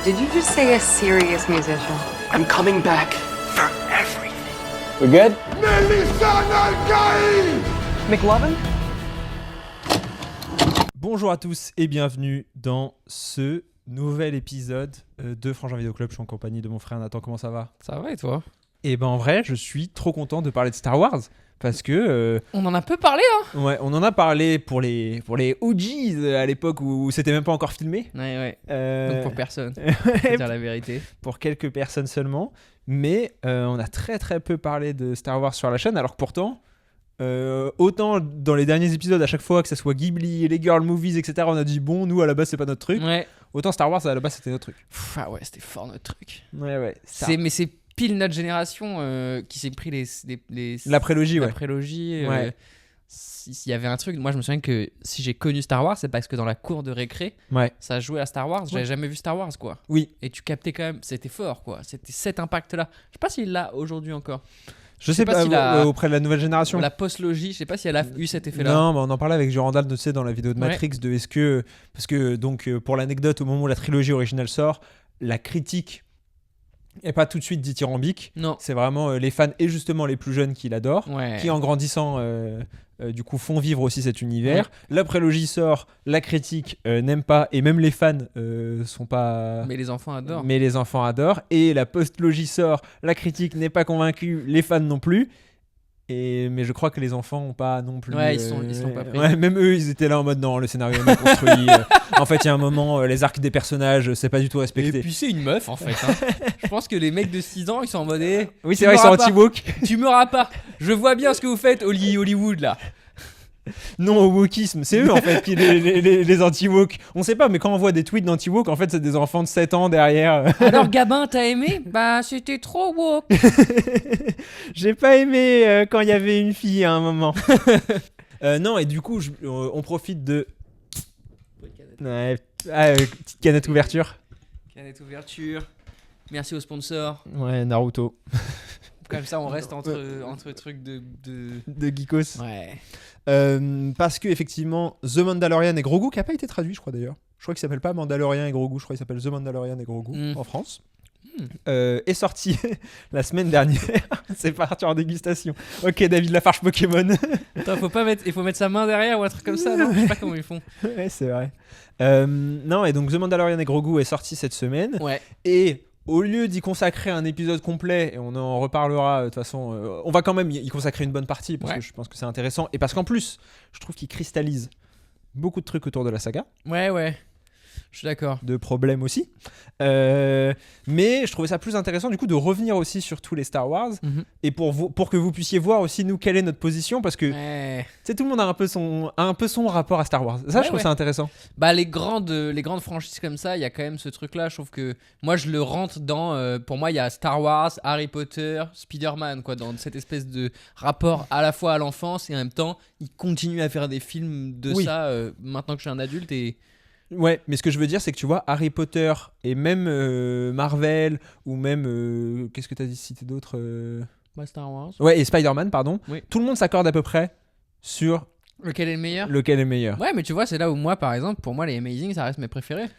Did you just say a serious musician? I'm coming back for everything. We good? McLovin? Bonjour à tous et bienvenue dans ce nouvel épisode de Frangin Vidéo Club. Je suis en compagnie de mon frère Nathan. Comment ça va ? Ça va et toi ? Et ben en vrai, je suis trop content de parler de Star Wars parce que On en a peu parlé, hein ? ouais, on en a parlé pour les OGs à l'époque où c'était même pas encore filmé. Ouais. Euh, Donc pour personne, faut dire la vérité. pour quelques personnes seulement, mais on a très très peu parlé de Star Wars sur la chaîne, alors que pourtant autant dans les derniers épisodes, à chaque fois que ça soit Ghibli, les girl movies, etc., on a dit bon, nous à la base c'est pas notre truc. Ouais. Autant Star Wars à la base c'était notre truc. Ah ouais, c'était fort notre truc. Ouais. Mais c'est pile notre génération qui s'est pris La prélogie, la ouais. prélogie. Ouais. S'il y avait un truc, moi je me souviens que si j'ai connu Star Wars, c'est parce que dans la cour de récré, Ouais. ça jouait à Star Wars. J'avais Ouais. jamais vu Star Wars, quoi. Oui. Et tu captais quand même, c'était fort, quoi. C'était cet impact-là. Je sais pas s'il l'a aujourd'hui encore. Je sais pas s'il a- auprès de la nouvelle génération. La post-logie, je sais pas si elle a eu cet effet-là. Non, mais on en parlait avec Durandal, tu sais, dans la vidéo de Ouais. Matrix, de est-ce que... Parce que, donc, pour l'anecdote, au moment où la trilogie originale sort, la critique est pas tout de suite dithyrambique. Non. C'est vraiment les fans, et justement les plus jeunes qui l'adorent, Ouais. qui en grandissant, du coup, font vivre aussi cet univers. La prélogie sort, la critique n'aime pas, et même les fans sont pas... Mais les enfants adorent. Mais les enfants adorent. Et la post-logie sort, la critique n'est pas convaincue, les fans non plus. Mais je crois que les enfants n'ont pas non plus. Ouais, ils sont pas pris. Ouais, même eux, ils étaient là en mode non, le scénario est mal construit. En fait, il y a un moment, les arcs des personnages, c'est pas du tout respecté. Et puis c'est une meuf en fait. Hein. Je pense que les mecs de 6 ans ils sont en mode Oui, c'est vrai, ils sont anti-woke. Tu m'auras pas. Je vois bien ce que vous faites Hollywood là. Non au wokisme, c'est eux en fait qui les anti-woke. On sait pas, mais quand on voit des tweets d'anti-woke, en fait, c'est des enfants de 7 ans derrière. Alors Gabin t'as aimé ? Bah c'était trop woke. J'ai pas aimé quand il y avait une fille à un moment. Non, et du coup, on profite de. Ouais, petite canette ouverture. Canette ouverture. Merci aux sponsors. Ouais, Naruto. Comme ça on reste entre trucs de... De Geekos. Ouais. Parce que effectivement, The Mandalorian et Grogu, qui a pas été traduit, je crois d'ailleurs. Je crois qu'il s'appelle pas Mandalorian et Grogu, je crois qu'il s'appelle The Mandalorian et Grogu en France. Est sorti la semaine dernière. C'est parti en dégustation. Ok, David Lafarge Pokémon. Attends, il faut mettre sa main derrière ou un truc comme ça, non ? Je sais pas comment ils font. Ouais, c'est vrai. Non, et donc The Mandalorian et Grogu est sorti cette semaine. Ouais. Et au lieu d'y consacrer un épisode complet, et on en reparlera de toute façon, on va quand même y consacrer une bonne partie parce que je pense que c'est intéressant. Et parce qu'en plus, je trouve qu'il cristallise beaucoup de trucs autour de la saga. Ouais. Je suis d'accord. De problèmes aussi. Mais je trouvais ça plus intéressant du coup de revenir aussi sur tous les Star Wars et pour que vous puissiez voir aussi nous quelle est notre position parce que tout le monde a un peu son rapport à Star Wars. Ça, je trouve ça intéressant. Bah les grandes franchises comme ça, il y a quand même ce truc là, je trouve que moi je le rentre dans pour moi il y a Star Wars, Harry Potter, Spider-Man quoi, dans cette espèce de rapport à la fois à l'enfance et en même temps, ils continuent à faire des films de ça maintenant que je suis un adulte et ouais, mais ce que je veux dire, c'est que tu vois, Harry Potter et même Marvel ou même qu'est-ce que t'as dit cité d'autres Star Wars. Ouais, et Spider-Man, pardon. Oui. Tout le monde s'accorde à peu près sur lequel est le meilleur. Lequel est le meilleur. Ouais, mais tu vois, c'est là où moi, par exemple, pour moi, les Amazing, ça reste mes préférés.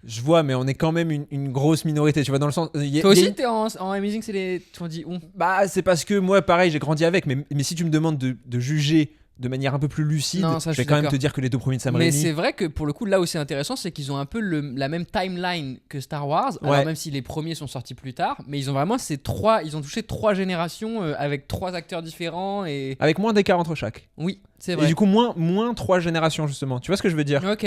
Je vois, mais on est quand même une grosse minorité. Tu vois, dans le sens. Toi aussi, t'es en Amazing, c'est les. Tu m'as dit où ? Bah, c'est parce que moi, pareil, j'ai grandi avec. Mais si tu me demandes de juger de manière un peu plus lucide, non, ça, je vais quand même te dire que les deux premiers de Sam Raimi. Mais c'est vrai que pour le coup, là où c'est intéressant, c'est qu'ils ont un peu la même timeline que Star Wars. Alors même si les premiers sont sortis plus tard, mais ils ont vraiment ils ont touché 3 générations avec 3 acteurs différents et avec moins d'écart entre chaque. Oui, c'est vrai. Et du coup, moins 3 générations justement. Tu vois ce que je veux dire ? Ok.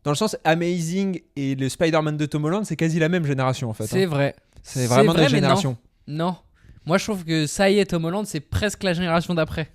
Dans le sens Amazing et le Spider-Man de Tom Holland, c'est quasi la même génération en fait. C'est vrai. C'est vraiment notre génération. Non. Moi, je trouve que ça y est, Tom Holland, c'est presque la génération d'après.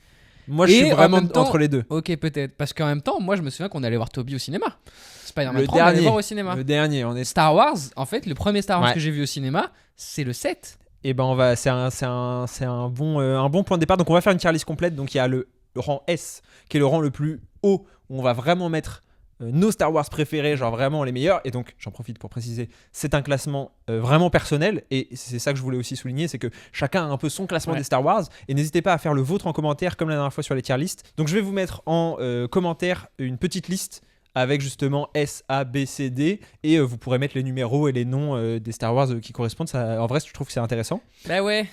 Moi, je suis vraiment entre les deux. Ok, peut-être. Parce qu'en même temps, moi, je me souviens qu'on allait voir Toby au cinéma. Spider-Man le 3, on allait voir au cinéma. Le dernier, on est... Star Wars, en fait, le premier Star Wars que j'ai vu au cinéma, c'est le 7. Et ben, c'est un bon point de départ. Donc, on va faire une tier list complète. Donc, il y a le rang S, qui est le rang le plus haut, où on va vraiment mettre nos Star Wars préférés, genre vraiment les meilleurs. Et donc, j'en profite pour préciser, c'est un classement vraiment personnel. Et c'est ça que je voulais aussi souligner, c'est que chacun a un peu son classement des Star Wars. Et n'hésitez pas à faire le vôtre en commentaire, comme la dernière fois sur les tier lists. Donc, je vais vous mettre en commentaire une petite liste avec justement S, A, B, C, D, et vous pourrez mettre les numéros et les noms des Star Wars qui correspondent. Ça, en vrai, je trouve que c'est intéressant. Bah ouais,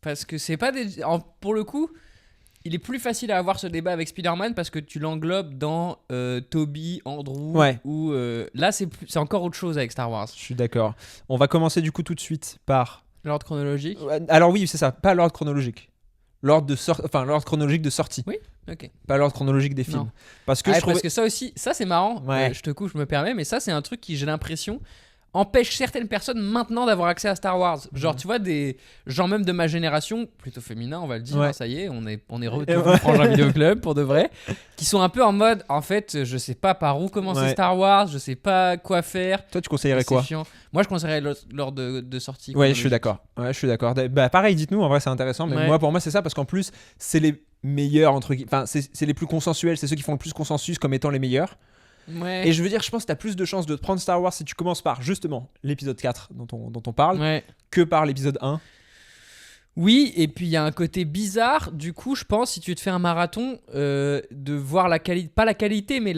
parce que c'est pas des... Pour le coup, il est plus facile à avoir ce débat avec Spider-Man parce que tu l'englobes dans Toby, Andrew, Ouais. ou là c'est encore autre chose avec Star Wars. Je suis d'accord. On va commencer du coup tout de suite par... L'ordre chronologique. Alors oui, c'est ça, pas l'ordre chronologique. L'ordre chronologique de sortie. Oui, ok. Pas l'ordre chronologique des films. Non. Parce que Ah, je trouvais... parce que ça aussi, ça c'est marrant. Ouais. Je te coupe, je me permets, mais ça c'est un truc qui, j'ai l'impression, empêche certaines personnes maintenant d'avoir accès à Star Wars. Genre, tu vois, des gens même de ma génération, plutôt féminin, on va le dire, Ouais. hein, ça y est, on est Et retour ouais. au Frangin Vidéo Club pour de vrai, qui sont un peu en mode, en fait, je sais pas par où commencer Ouais. Star Wars, je sais pas quoi faire. Toi, tu conseillerais C'est quoi? chiant. Moi, je conseillerais l'ordre de sortie. Ouais, je suis d'accord. Ouais, je suis d'accord. Bah, pareil, dites-nous, en vrai, c'est intéressant. Mais Ouais. moi, pour moi, c'est ça parce qu'en plus, c'est les meilleurs entre guillemets. Enfin, c'est les plus consensuels. C'est ceux qui font le plus consensus comme étant les meilleurs. Ouais. Et je veux dire, je pense que t'as plus de chances de te prendre Star Wars si tu commences par justement l'épisode 4 dont on parle Ouais. que par l'épisode 1. Oui, et puis il y a un côté bizarre, du coup, je pense, si tu te fais un marathon, de voir la qualité, pas la qualité, mais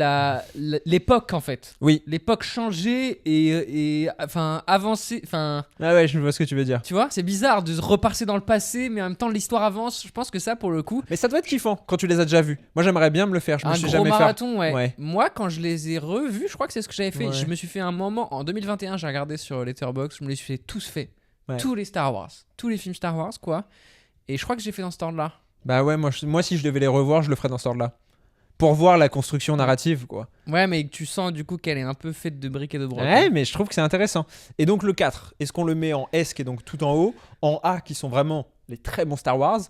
l'époque en fait. Oui. L'époque changer et enfin avancer, enfin, Ah ouais, je vois ce que tu veux dire. tu vois, c'est bizarre de repasser dans le passé, mais en même temps l'histoire avance. Je pense que ça, pour le coup, Mais ça doit être kiffant quand tu les as déjà vus. Moi, j'aimerais bien me le faire. Je me un suis gros jamais marathon, ouais. Ouais. Moi, quand je les ai revus, je crois que c'est ce que j'avais fait. Ouais. Je me suis fait un moment en 2021, j'ai regardé sur Letterboxd, je me les suis tous fait. Ouais. Tous les Star Wars, tous les films Star Wars, quoi. Et je crois que j'ai fait dans cet ordre-là. Bah ouais, moi si je devais les revoir, je le ferais dans ce ordre-là. Pour voir la construction narrative, quoi. Ouais, mais tu sens du coup qu'elle est un peu faite de briques et de broc. Ouais, mais je trouve que c'est intéressant. Et donc le 4, est-ce qu'on le met en S qui est donc tout en haut, en A qui sont vraiment les très bons Star Wars,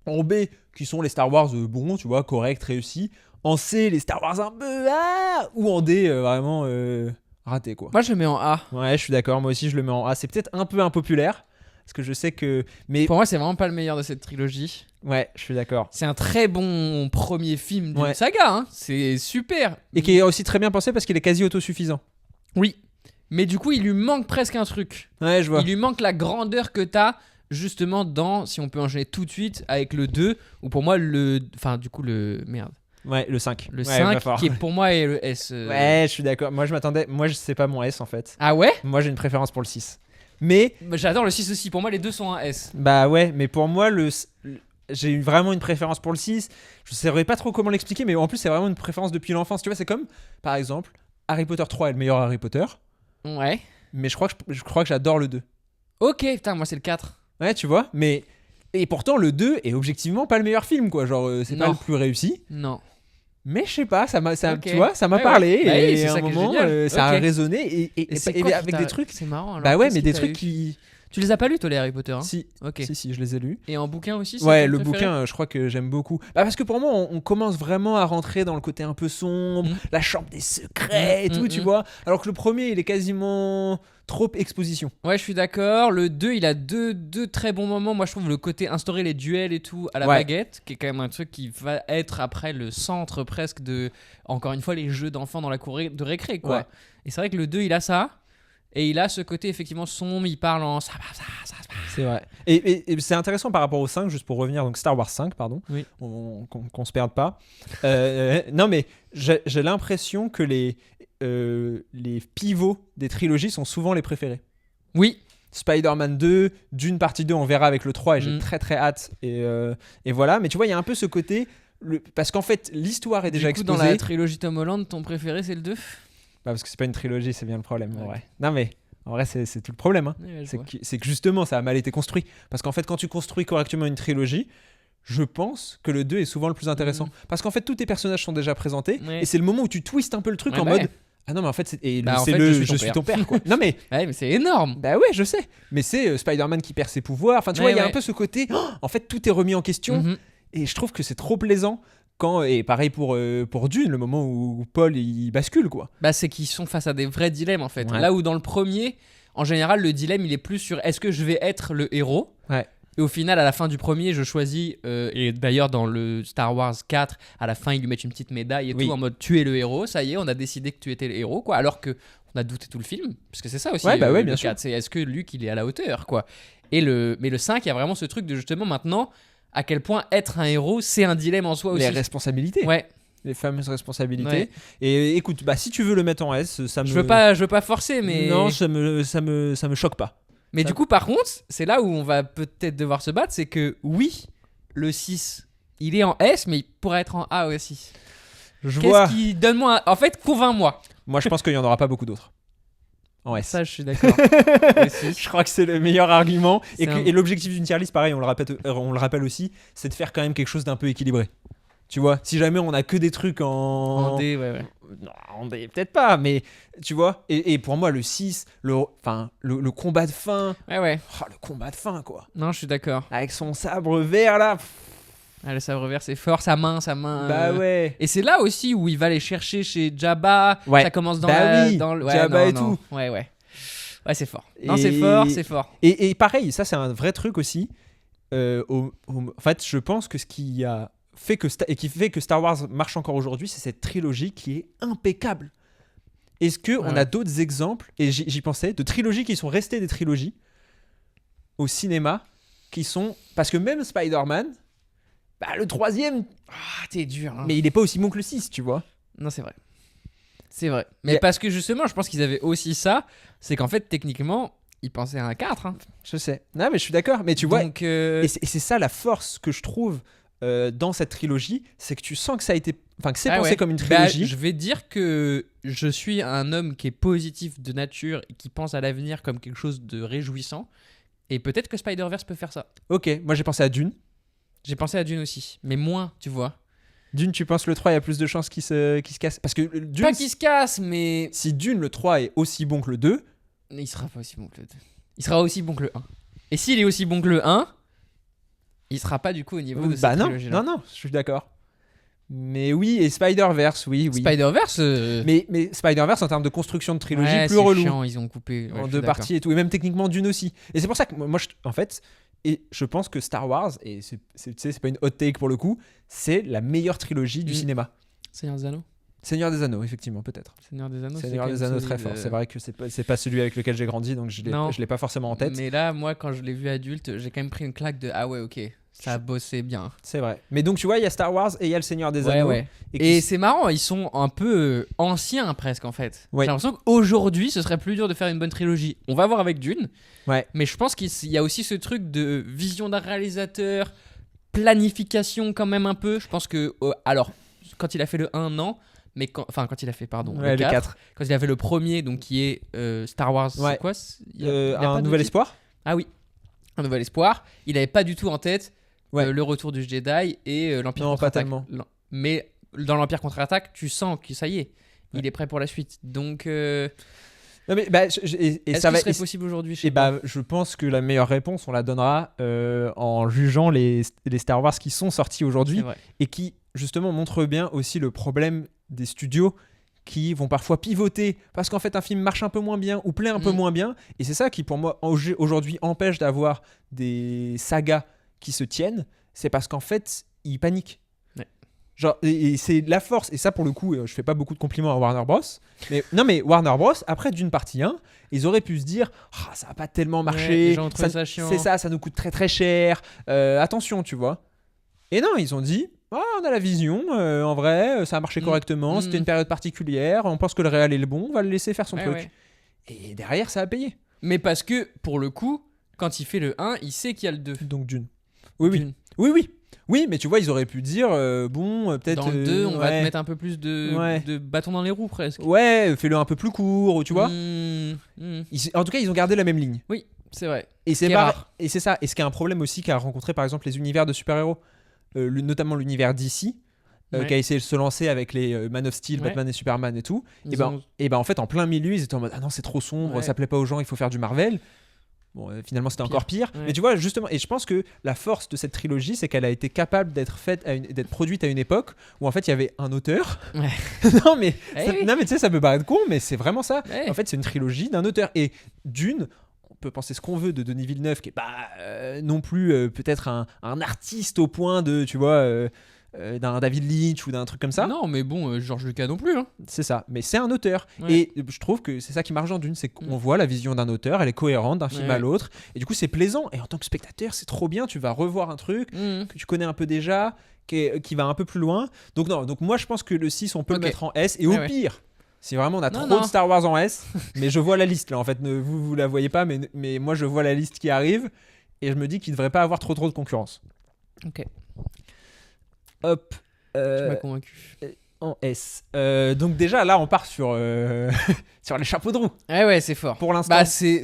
en B qui sont les Star Wars bons, tu vois, corrects, réussis, en C les Star Wars un peu ou en D vraiment raté quoi. Moi, je le mets en A. Ouais, je suis d'accord, moi aussi je le mets en A. C'est peut-être un peu impopulaire parce que je sais que mais Pour moi, c'est vraiment pas le meilleur de cette trilogie. ouais, je suis d'accord. C'est un très bon premier film d'une Ouais. saga, hein. C'est super. Et qui est aussi très bien pensé parce qu'il est quasi autosuffisant. Oui. Mais du coup, il lui manque presque un truc. Ouais, je vois. Il lui manque la grandeur que t'as justement dans, si on peut enchaîner tout de suite, avec le 2, ou pour moi, merde. Ouais, le 5. Le Ouais, 5, va fort. qui est pour moi est le S. Ouais, je suis d'accord. Moi je m'attendais, moi je sais pas mon S en fait. Ah ouais? Moi j'ai une préférence pour le 6. Mais Bah, j'adore le 6 aussi. Pour moi, les deux sont un S. bah ouais, mais pour moi j'ai eu vraiment une préférence pour le 6. Je saurais pas trop comment l'expliquer, mais en plus c'est vraiment une préférence depuis l'enfance. Tu vois, c'est comme par exemple Harry Potter 3 est le meilleur Harry Potter, Ouais. mais je crois que j'adore le 2. Ok, putain, moi, c'est le 4. Ouais, tu vois, mais et pourtant le 2 est objectivement pas le meilleur film quoi, genre c'est pas Non. le plus réussi. Non. Mais je sais pas, Ok. tu vois, ça m'a Ouais, parlé ouais. Bah oui, et c'est à ça un qui est moment génial. ça a Ok. résonné et c'est quoi qui avec t'a- des trucs. C'est marrant. Alors, Bah ouais, qu'est-ce mais qui des t'a trucs eu qui Tu les as pas lus, toi, les Harry Potter, hein? si Ok. si, je les ai lus. Et en bouquin aussi, c'est Ouais, ton le préféré bouquin, je crois que j'aime beaucoup. Bah parce que pour moi, on commence vraiment à rentrer dans le côté un peu sombre, la chambre des secrets et tout, tu vois. Alors que le premier, il est quasiment trop exposition. Ouais, je suis d'accord. Le 2, il a deux très bons moments. Moi, je trouve le côté instaurer les duels et tout à la Ouais. baguette, qui est quand même un truc qui va être après le centre presque de, encore une fois, les jeux d'enfants dans la cour de récré, quoi. Ouais. Et c'est vrai que le 2, il a ça. Et il a ce côté effectivement sombre, il parle en ça. C'est vrai. Et c'est intéressant par rapport au 5, juste pour revenir, donc Star Wars 5, pardon, Oui. qu'on se perde pas. Non, mais j'ai l'impression que les pivots des trilogies sont souvent les préférés. Oui. Spider-Man 2, d'une partie 2, on verra avec le 3 et j'ai très très hâte. Et voilà, mais tu vois, il y a un peu ce côté. Parce qu'en fait, l'histoire est déjà Du coup, exposée. dans la trilogie Tom Holland, ton préféré, c'est le 2? Bah, parce que c'est pas une trilogie, c'est bien le problème. En Ouais. vrai. Non, mais en vrai, c'est tout le problème. Hein. Ouais, je C'est vois. que justement, ça a mal été construit. Parce qu'en fait, quand tu construis correctement une trilogie, je pense que le 2 est souvent le plus intéressant. Parce qu'en fait, tous tes personnages sont déjà présentés. Ouais. Et c'est le moment où tu twistes un peu le truc Ouais, en bah mode. ouais. Ah non, mais en fait, Bah, en c'est fait, le je suis ton père. quoi. Non, mais. Ouais, mais c'est énorme. Bah ouais, je sais. Mais c'est Spider-Man qui perd ses pouvoirs. Enfin, tu vois, il y a un peu ce côté. En fait, tout est remis en question. Mhm. Et je trouve que c'est trop plaisant. Et pareil pour Dune, le moment où Paul il bascule, quoi. Bah, c'est qu'ils sont face à des vrais dilemmes en fait. Ouais. Là où dans le premier, en général, le dilemme il est plus sur est-ce que je vais être le héros. Ouais. Et au final, à la fin du premier, je choisis. Et d'ailleurs, dans le Star Wars 4, à la fin, ils lui mettent une petite médaille et Oui. tout en mode tu es le héros. Ça y est, on a décidé que tu étais le héros, quoi. Alors que on a douté tout le film, parce que c'est ça aussi. Ouais, bah ouais, bien le sûr. 4, c'est est-ce que Luke il est à la hauteur, quoi. Mais le 5, il y a vraiment ce truc de justement maintenant à quel point être un héros, c'est un dilemme en soi aussi. Les responsabilités. Ouais. les fameuses responsabilités. Ouais. Et écoute, bah si tu veux le mettre en S, ça me. Je veux pas forcer, mais. Non, ça me choque pas. Mais Ça- du coup, par contre, c'est là où on va peut-être devoir se battre, c'est que oui, le 6, il est en S, mais il pourrait être en A aussi. Je vois. Qu'est-ce qui donne-moi, en fait, convainc-moi. Moi, je pense qu'il y en aura pas beaucoup d'autres. En S. Ça, je suis d'accord. aussi. Je crois que c'est le meilleur argument. C'est un- Et l'objectif d'une tier list, pareil, on le rappelle aussi, c'est de faire quand même quelque chose d'un peu équilibré. Tu vois, si jamais on a que des trucs En D, ouais. Non, en D, peut-être pas, mais tu vois. Et pour moi, le 6, le combat de fin. Ouais. Oh, le combat de fin, quoi. Non, je suis d'accord. Avec son sabre vert, là. Ah, le sabre vert, c'est fort, sa main. Bah ouais. Et c'est là aussi où il va les chercher chez Jabba. Ouais. Ça commence dans Bah la... oui, dans le... ouais, Jabba non, et non. tout. Ouais. Ouais, c'est fort. Non, Et- c'est fort. Et pareil, ça, c'est un vrai truc aussi. En fait, je pense que ce qui a fait qui fait que Star Wars marche encore aujourd'hui, c'est cette trilogie qui est impeccable. Est-ce que on a d'autres exemples, et j'y pensais, de trilogies qui sont restées des trilogies au cinéma, qui sont... Parce que même Spider-Man, bah, le troisième, Ah, t'es dur. Hein. mais il est pas aussi bon que le 6, tu vois. Non, c'est vrai. C'est vrai. Mais Et- parce que justement, je pense qu'ils avaient aussi ça. C'est qu'en fait, techniquement, ils pensaient à un 4. Hein. Je sais. Non, mais je suis d'accord. Mais tu vois, Donc, et c'est ça la force que je trouve dans cette trilogie, c'est que tu sens que ça a été... Enfin, que c'est pensé comme une trilogie. je vais dire que je suis un homme qui est positif de nature et qui pense à l'avenir comme quelque chose de réjouissant. Et peut-être que Spider-Verse peut faire ça. Ok, moi j'ai pensé à Dune. J'ai pensé à Dune aussi, mais moins, tu vois. Dune, tu penses le 3, il y a plus de chances qu'il se casse? Parce que Dune, Pas qu'il se casse, mais si Dune, le 3 est aussi bon que le 2, il sera pas aussi bon que le 2. Il sera aussi bon que le 1. Et s'il est aussi bon que le 1, il sera pas du coup au niveau de cette bah non, trilogie-là. non, je suis d'accord. Mais oui, et Spider-Verse, oui. Spider-Verse, Mais Spider-Verse, en termes de construction de trilogie, ouais, plus c'est relou. chiant, ils ont coupé ouais, En je suis deux d'accord. parties et tout. Et même techniquement, Dune aussi. Et c'est pour ça que moi, en fait, et je pense que Star Wars, et tu sais, c'est pas une hot take pour le coup, c'est la meilleure trilogie du cinéma. Seigneur des Anneaux. Seigneur des Anneaux, effectivement, peut-être. Seigneur des Anneaux. Seigneur c'est des quand même Anneaux, très solide, fort. C'est vrai que c'est pas celui avec lequel j'ai grandi, donc Non. je l'ai pas forcément en tête. Mais là, moi, quand je l'ai vu adulte, j'ai quand même pris une claque de ah ouais, ok, ça a bossé bien. C'est vrai. Mais donc, tu vois, il y a Star Wars et il y a le Seigneur des Ouais, Anneaux. ouais. Et Et c'est marrant, ils sont un peu anciens presque en fait. Ouais. J'ai l'impression qu'aujourd'hui, ce serait plus dur de faire une bonne trilogie. On va voir avec Dune. Ouais. Mais je pense qu'il y a aussi ce truc de vision d'un réalisateur, planification quand même un peu. Je pense que alors quand il a fait le 1 non, mais quand il a fait Ouais, le 4, quand il a fait le premier donc qui est Star Wars, Ouais. c'est quoi il y a pas Un de Nouvel titre Espoir. Ah oui. Un Nouvel Espoir, il avait pas du tout en tête Ouais. le retour du Jedi et l'Empire Non, pas contre-attaque. tellement. Mais dans l'Empire contre-attaque, tu sens que ça y est, il Ouais. est prêt pour la suite. Donc, Non, mais, bah, et est-ce ça que va. ce serait possible aujourd'hui je sais Et pas. bah, je pense que la meilleure réponse, on la donnera en jugeant les Star Wars qui sont sortis aujourd'hui C'est vrai. et qui, justement, montrent bien aussi le problème des studios qui vont parfois pivoter parce qu'en fait un film marche un peu moins bien ou plaît un peu moins bien, et c'est ça qui pour moi aujourd'hui empêche d'avoir des sagas qui se tiennent, c'est parce qu'en fait ils paniquent. Ouais. Genre, et c'est la force, et ça pour le coup je fais pas beaucoup de compliments à Warner Bros, mais non, mais Warner Bros après d'une partie 1 ils auraient pu se dire ah, ça a pas tellement marché, Ouais, les gens ont trouvé ça chiant. c'est ça nous coûte très très cher, attention, tu vois. Et non, ils ont dit ah, on a la vision, en vrai, ça a marché correctement, c'était une période particulière, on pense que le réel est le bon, on va le laisser faire son Ouais, truc. ouais. Et derrière, ça a payé. Mais parce que, pour le coup, quand il fait le 1, il sait qu'il y a le 2. Donc Dune. Oui, oui. Dune. Oui, oui. Oui, mais tu vois, ils auraient pu dire, peut-être... Dans le 2, on va ouais. te mettre un peu plus de bâtons dans les roues, presque. Ouais, fais-le un peu plus court, tu vois. Mmh. En tout cas, ils ont gardé la même ligne. Oui, c'est vrai. Et c'est Qui est pas- rare. Et c'est ça. Et ce qui est un problème aussi qu'a rencontré, par exemple, les univers de super-héros, notamment l'univers DC, Ouais. qui a essayé de se lancer avec les Man of Steel, Ouais. Batman et Superman et tout. Ils Et ben, ont- et ben en fait, en plein milieu, ils étaient en mode ah non, c'est trop sombre, Ouais. ça plaît pas aux gens, il faut faire du Marvel. Bon, finalement, c'était Pire. encore pire. Ouais. Mais tu vois, justement, et je pense que la force de cette trilogie, c'est qu'elle a été capable d'être faite, d'être produite à une époque où en fait, il y avait un auteur. Ouais. non, mais Eh oui. non, mais tu sais, ça peut paraître con, mais c'est vraiment ça. Ouais. En fait, c'est une trilogie d'un auteur. Et Dune, on peut penser ce qu'on veut de Denis Villeneuve, qui est pas non plus peut-être un artiste au point de, tu vois. d'un David Lynch ou d'un truc comme ça. Non, mais bon, George Lucas non plus. Hein. C'est ça, mais c'est un auteur. Ouais. Et je trouve que c'est ça qui marche dans Dune, c'est qu'on voit la vision d'un auteur, elle est cohérente d'un film Ouais. à l'autre, et du coup c'est plaisant. Et en tant que spectateur, c'est trop bien, tu vas revoir un truc que tu connais un peu déjà, qui va un peu plus loin. Donc non, donc moi je pense que le 6, on peut Ok. le mettre en S, et Ouais, au ouais. pire, si vraiment on a Non, trop non. de Star Wars en S, mais je vois la liste là, en fait, vous la voyez pas, mais moi je vois la liste qui arrive, et je me dis qu'il devrait pas avoir trop de concurrence. Ok. Hop. Tu m'as convaincu. En S. Donc déjà là on part sur, sur les chapeaux de roue Ouais, c'est fort. pour l'instant. Bah, c'est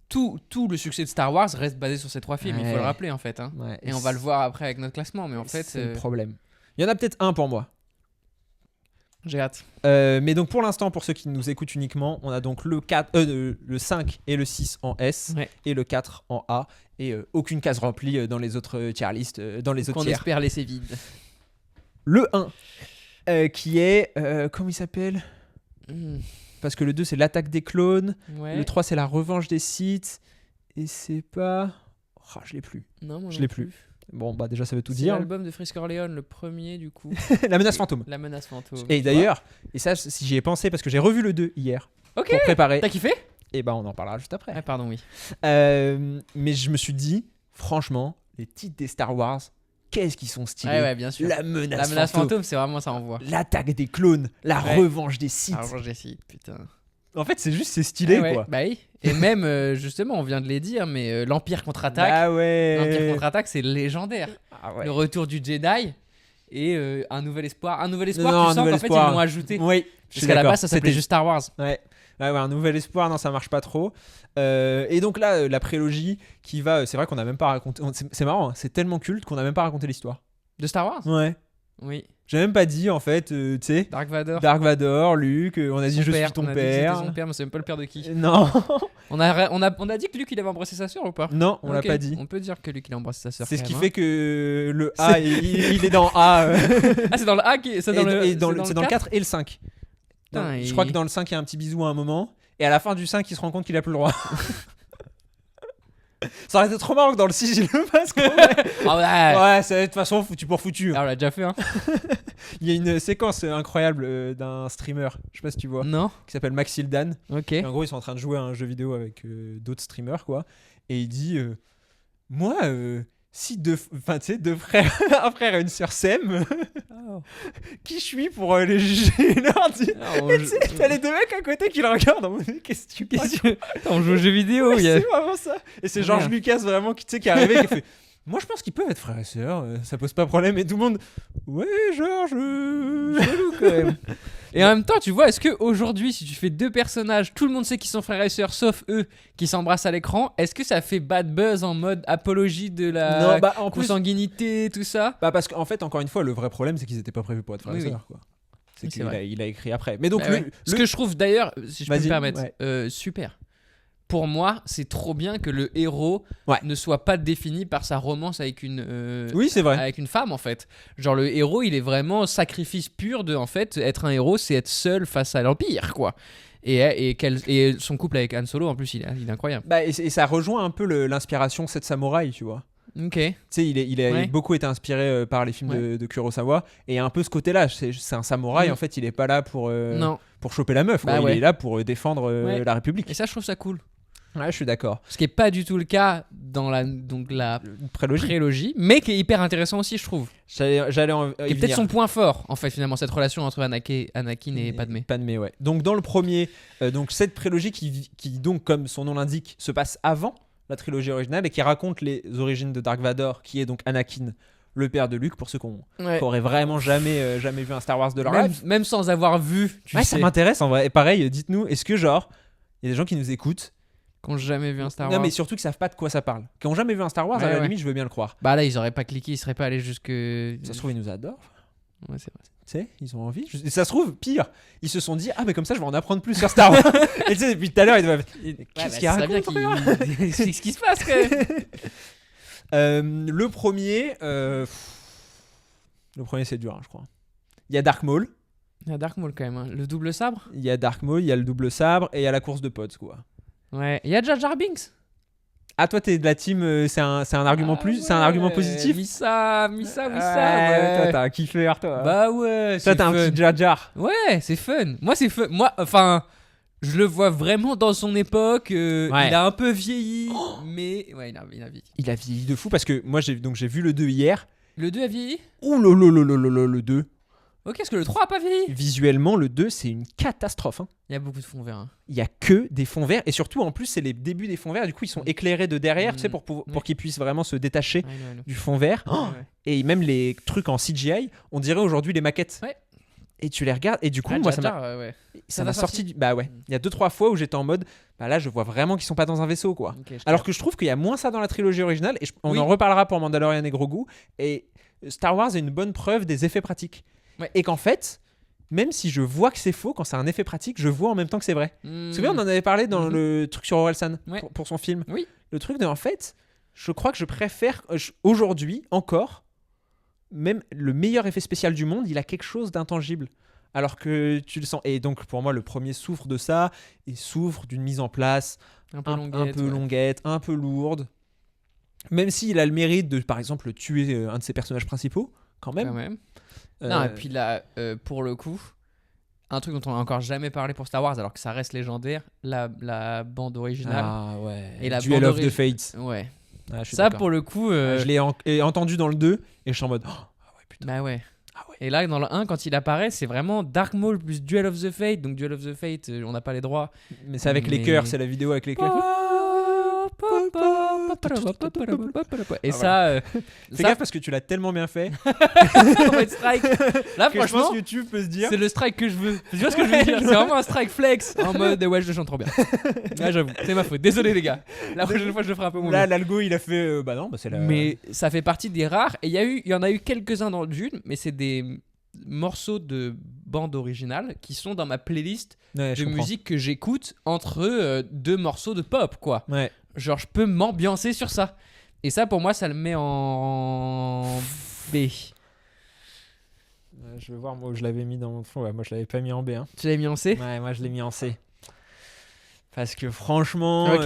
tout le succès de Star Wars reste basé sur ces 3 films, il faut Ouais. le rappeler en fait. Hein. Ouais, Et on va le voir après avec notre classement, mais en fait, c'est le problème. Il y en a peut-être un pour moi. j'ai hâte. Mais donc pour l'instant, pour ceux qui nous écoutent uniquement, on a donc le 5 et le 6 en S, Ouais. et le 4 en A, et aucune case remplie dans les autres tier list, dans les autres Qu'on tiers. espère laisser vide. Le 1, qui est... comment il s'appelle ? Parce que le 2 c'est l'attaque des clones, Ouais. le 3 c'est la revanche des Sith, et c'est pas... Oh, je l'ai plus. Non, moi je non l'ai plus. Bon bah déjà ça veut tout C'est dire. l'album de Frisk Orleans, le premier du coup. La menace fantôme. La menace fantôme. Et tu d'ailleurs, et ça si j'y ai pensé parce que j'ai revu le 2 hier vois. Ok. pour préparer, T'as kiffé? et bah on en parlera juste après. Ah, pardon, oui. Mais je me suis dit, franchement, les titres des Star Wars, qu'est-ce qu'ils sont stylés. Ouais, bien sûr. La menace, La menace fantôme, fantôme, c'est vraiment ça, on voit. l'attaque des clones, la Ouais. revanche des Sith. Alors, j'essaie, putain. En fait, c'est juste, c'est stylé, Ouais, quoi. Bah oui. Et même, justement, on vient de les dire, mais l'Empire contre-attaque. Bah L'Empire ouais. contre-attaque, c'est légendaire. Ah ouais. Le retour du Jedi et un nouvel espoir. Un nouvel espoir, Non, tu un sens nouvel qu'en fait, espoir. ils l'ont ajouté. Oui, je Parce suis qu'à la d'accord. base, ça s'appelait C'était- juste Star Wars. Ouais. Ouais, un nouvel espoir, non, ça marche pas trop. Et donc là, la prélogie qui va. C'est vrai qu'on a même pas raconté. C'est marrant, hein, c'est tellement culte qu'on a même pas raconté l'histoire. De Star Wars. Ouais. Oui. J'ai même pas dit, en fait, tu sais, Dark Vador. Dark Vador, Luke, on a dit Son je père. suis ton On a dit que père. c'était son père, mais c'est même pas le père de qui. Non, On a dit que Luke il avait embrassé sa sœur ou pas? non, on l'a Ok, pas dit. On peut dire que Luke il a embrassé sa sœur. C'est ce quand qui même, fait que le A, il est dans A. hein. Ah, c'est dans le A qui. C'est dans le. C'est dans le 4 et le 5. Putain, Non, et- Je crois que dans le 5, il y a un petit bisou à un moment. Et à la fin du 5, il se rend compte qu'il a plus le droit. Ça aurait été trop marrant que dans le 6, il le fasse. Quoi. Ah ouais. Ouais, c'est de toute façon foutu pour foutu. Ah, on l'a déjà fait, hein. Il y a une séquence incroyable d'un streamer, je sais pas si tu vois, Non. qui s'appelle Maxildan. Ok. Et en gros, ils sont en train de jouer à un jeu vidéo avec d'autres streamers, quoi. Et il dit moi, si deux frères, un frère et une sœur s'aiment, qui je suis pour les juger leur dit. Ah, on Et joue- tu sais, t'as les deux mecs à côté qui le regardent en mode qu'est-ce que tu Qu'est-ce parles que- On joue aux jeux vidéo. Ouais, il y a- c'est vraiment ça. Et c'est Ah, George merde. Lucas vraiment qui, tu sais, qui est arrivé qui a fait moi je pense qu'ils peuvent être frères et sœurs, ça pose pas problème. Et tout le monde ouais George Chelou, quand même. Et en même temps, tu vois, est-ce que aujourd'hui, si tu fais deux personnages, tout le monde sait qu'ils sont frères et sœurs, sauf eux qui s'embrassent à l'écran, est-ce que ça fait bad buzz en mode apologie de la non bah en plus consanguinité, tout ça? bah parce qu'en fait encore une fois le vrai problème c'est qu'ils étaient pas prévus pour être frères Oui, et oui. sœurs quoi. C'est Oui, c'est qu'il vrai. il a écrit après. Mais donc Bah ouais. Ce que je trouve d'ailleurs, si je peux me Vas-y, permettre, ouais. super. Pour moi, c'est trop bien que le héros Ouais. ne soit pas défini par sa romance avec une, oui c'est vrai. avec une femme en fait. Genre le héros, il est vraiment sacrifice pur de en fait être un héros, c'est être seul face à l'Empire quoi. Et son couple avec Han Solo en plus, il est incroyable. Bah, et ça rejoint un peu l'inspiration Sept Samouraï, tu vois. Ok. Tu sais, il a Ouais. beaucoup été inspiré par les films de Kurosawa. Et un peu ce côté-là, c'est un samouraï, Mm. en fait, il est pas là pour Non. choper la meuf, quoi. Bah Il ouais. est là pour défendre Ouais. la République. Et ça, je trouve ça cool. Ouais, je suis d'accord. Ce qui est pas du tout le cas dans la Prélogie. prélogie, mais qui est hyper intéressant aussi, je trouve. J'allais en Qui est peut-être son point fort, en fait, finalement, cette relation entre Anakin et Padmé. Padmé, ouais. Donc dans le premier, donc cette prélogie qui donc comme son nom l'indique se passe avant la trilogie originale et qui raconte les origines de Dark Vador, qui est donc Anakin, le père de Luke, pour ceux qui auraient vraiment jamais vu un Star Wars de leur life. Même sans avoir vu, tu Ouais, sais, ça m'intéresse en vrai. Et pareil, dites-nous, est-ce que genre il y a des gens qui nous écoutent qu'on n'a jamais vu un Star non Wars. mais surtout qui savent pas de quoi ça parle, qui ont jamais vu un Star Wars, Ouais, à la ouais. limite je veux bien le croire. Bah là, ils auraient pas cliqué, ils seraient pas allés jusque. Ça se trouve ils nous adorent. Ouais, c'est vrai. Tu sais, ils ont envie. Et ça se trouve, pire, ils se sont dit ah mais comme ça je vais en apprendre plus sur Star Wars. Et tu sais depuis tout à l'heure ils doivent. Qu'est-ce qu'il serait bien raconte, qu'il explique ce qui se passe quand même. Le premier, c'est dur, hein, je crois. Il y a Dark Maul, Il y a Dark Maul quand même, hein. Le double sabre. il y a le double sabre et il y a la course de potes quoi. Ouais. Il y a Jar Jar Binks. Ah, toi, t'es de la team, c'est un argument plus, c'est un argument positif. Missa, Ouais, ouais. toi, t'as un kiffeur, toi. Bah ouais, toi, c'est t'as un fun. petit Jar Jar. Ouais, c'est fun. Moi, c'est fun. Moi, enfin, je le vois vraiment dans son époque. Ouais. Il a un peu vieilli, mais ouais, il a vieilli. Il a vieilli de fou parce que moi, j'ai vu le 2 hier. Le 2 a vieilli. Ouh le 2. Ok, est-ce que le 3 a pas vieilli? Visuellement, le 2, c'est une catastrophe. Hein. Il y a beaucoup de fonds verts. Hein. Il y a que des fonds verts et surtout, en plus, c'est les débuts des fonds verts. Du coup, ils sont éclairés de derrière, tu sais, pour qu'ils puissent vraiment se détacher Ouais. du fond vert. Ouais. Et même les trucs en CGI, on dirait aujourd'hui les maquettes. Ouais. Et tu les regardes et du coup, moi, ça m'a ouais. ça m'a sorti du... Bah ouais, il y a 2-3 fois où j'étais en mode, bah là, je vois vraiment qu'ils sont pas dans un vaisseau, quoi. Okay, Alors que je trouve qu'il y a moins ça dans la trilogie originale et on Oui. en reparlera pour Mandalorian et Grogu. Et Star Wars est une bonne preuve des effets pratiques. Ouais. Et qu'en fait, même si je vois que c'est faux, quand c'est un effet pratique, je vois en même temps que c'est vrai. Tu te souviens, on en avait parlé dans le truc sur Orelsan Ouais. pour son film. Oui. Le truc de, en fait, je crois que je préfère aujourd'hui encore, même le meilleur effet spécial du monde, il a quelque chose d'intangible. Alors que tu le sens. Et donc, pour moi, le premier souffre de ça. Il souffre d'une mise en place un peu un longuette. peu longuette, un peu lourde. Même s'il a le mérite de, par exemple, tuer un de ses personnages principaux, quand même. Quand même. Euh, Non, et puis là, pour le coup, un truc dont on a encore jamais parlé pour Star Wars, alors que ça reste légendaire, la bande originale. Ah ouais. Et la Duel bande of the Fates. Ouais. Ah, je suis Ça, d'accord. pour le coup. Je l'ai entendu dans le 2 et je suis en mode. Oh, ah ouais, putain. Bah ouais. Ah ouais. Et là, dans le 1, quand il apparaît, c'est vraiment Dark Maul plus Duel of the Fate. Donc, Duel of the Fate, on n'a pas les droits. Mais c'est avec les Mais- cœurs, c'est la vidéo avec les cœurs. Et Ah, ça, Fais ça gaffe parce que tu l'as tellement bien fait on va être strike. Là, que je franchement, pense YouTube peut se dire. c'est le strike que je veux. Tu vois ce que je veux dire? C'est vraiment un strike flex en mode ouais, je le chante trop bien. Là, j'avoue, c'est ma faute. Désolé, les gars. La prochaine fois, je le ferai un peu moins Là, bien. l'algo il a fait. Bah non, bah c'est la. Mais ça fait partie des rares. Et il y en a eu quelques-uns dans le Dune, mais c'est des morceaux de bande originale qui sont dans ma playlist Ouais, je de comprends. musique que j'écoute entre deux morceaux de pop, quoi. Ouais. Genre, je peux m'ambiancer sur ça. Et ça, pour moi, ça le met en B. Je vais voir moi où je l'avais mis dans mon fond. Ouais, moi je l'avais pas mis en B. Hein. Tu l'as mis en C? Ouais, moi je l'ai mis en C. Parce que franchement. Ok.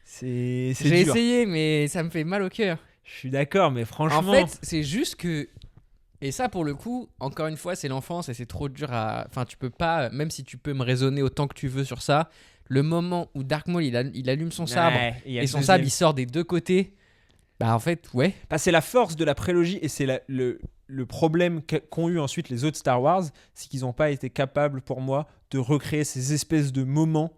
C'est J'ai dur. essayé, mais ça me fait mal au cœur. Je suis d'accord, mais franchement. En fait, c'est juste que. Et ça, pour le coup, encore une fois, c'est l'enfance et c'est trop dur à. Enfin, tu peux pas. Même si tu peux me raisonner autant que tu veux sur ça, le moment où Dark Maul il allume son sabre Ouais, il y a et le son deuxième. sabre il sort des deux côtés, bah en fait, ouais. Bah, c'est la force de la prélogie et c'est le problème qu'ont eu ensuite les autres Star Wars, c'est qu'ils n'ont pas été capables pour moi de recréer ces espèces de moments.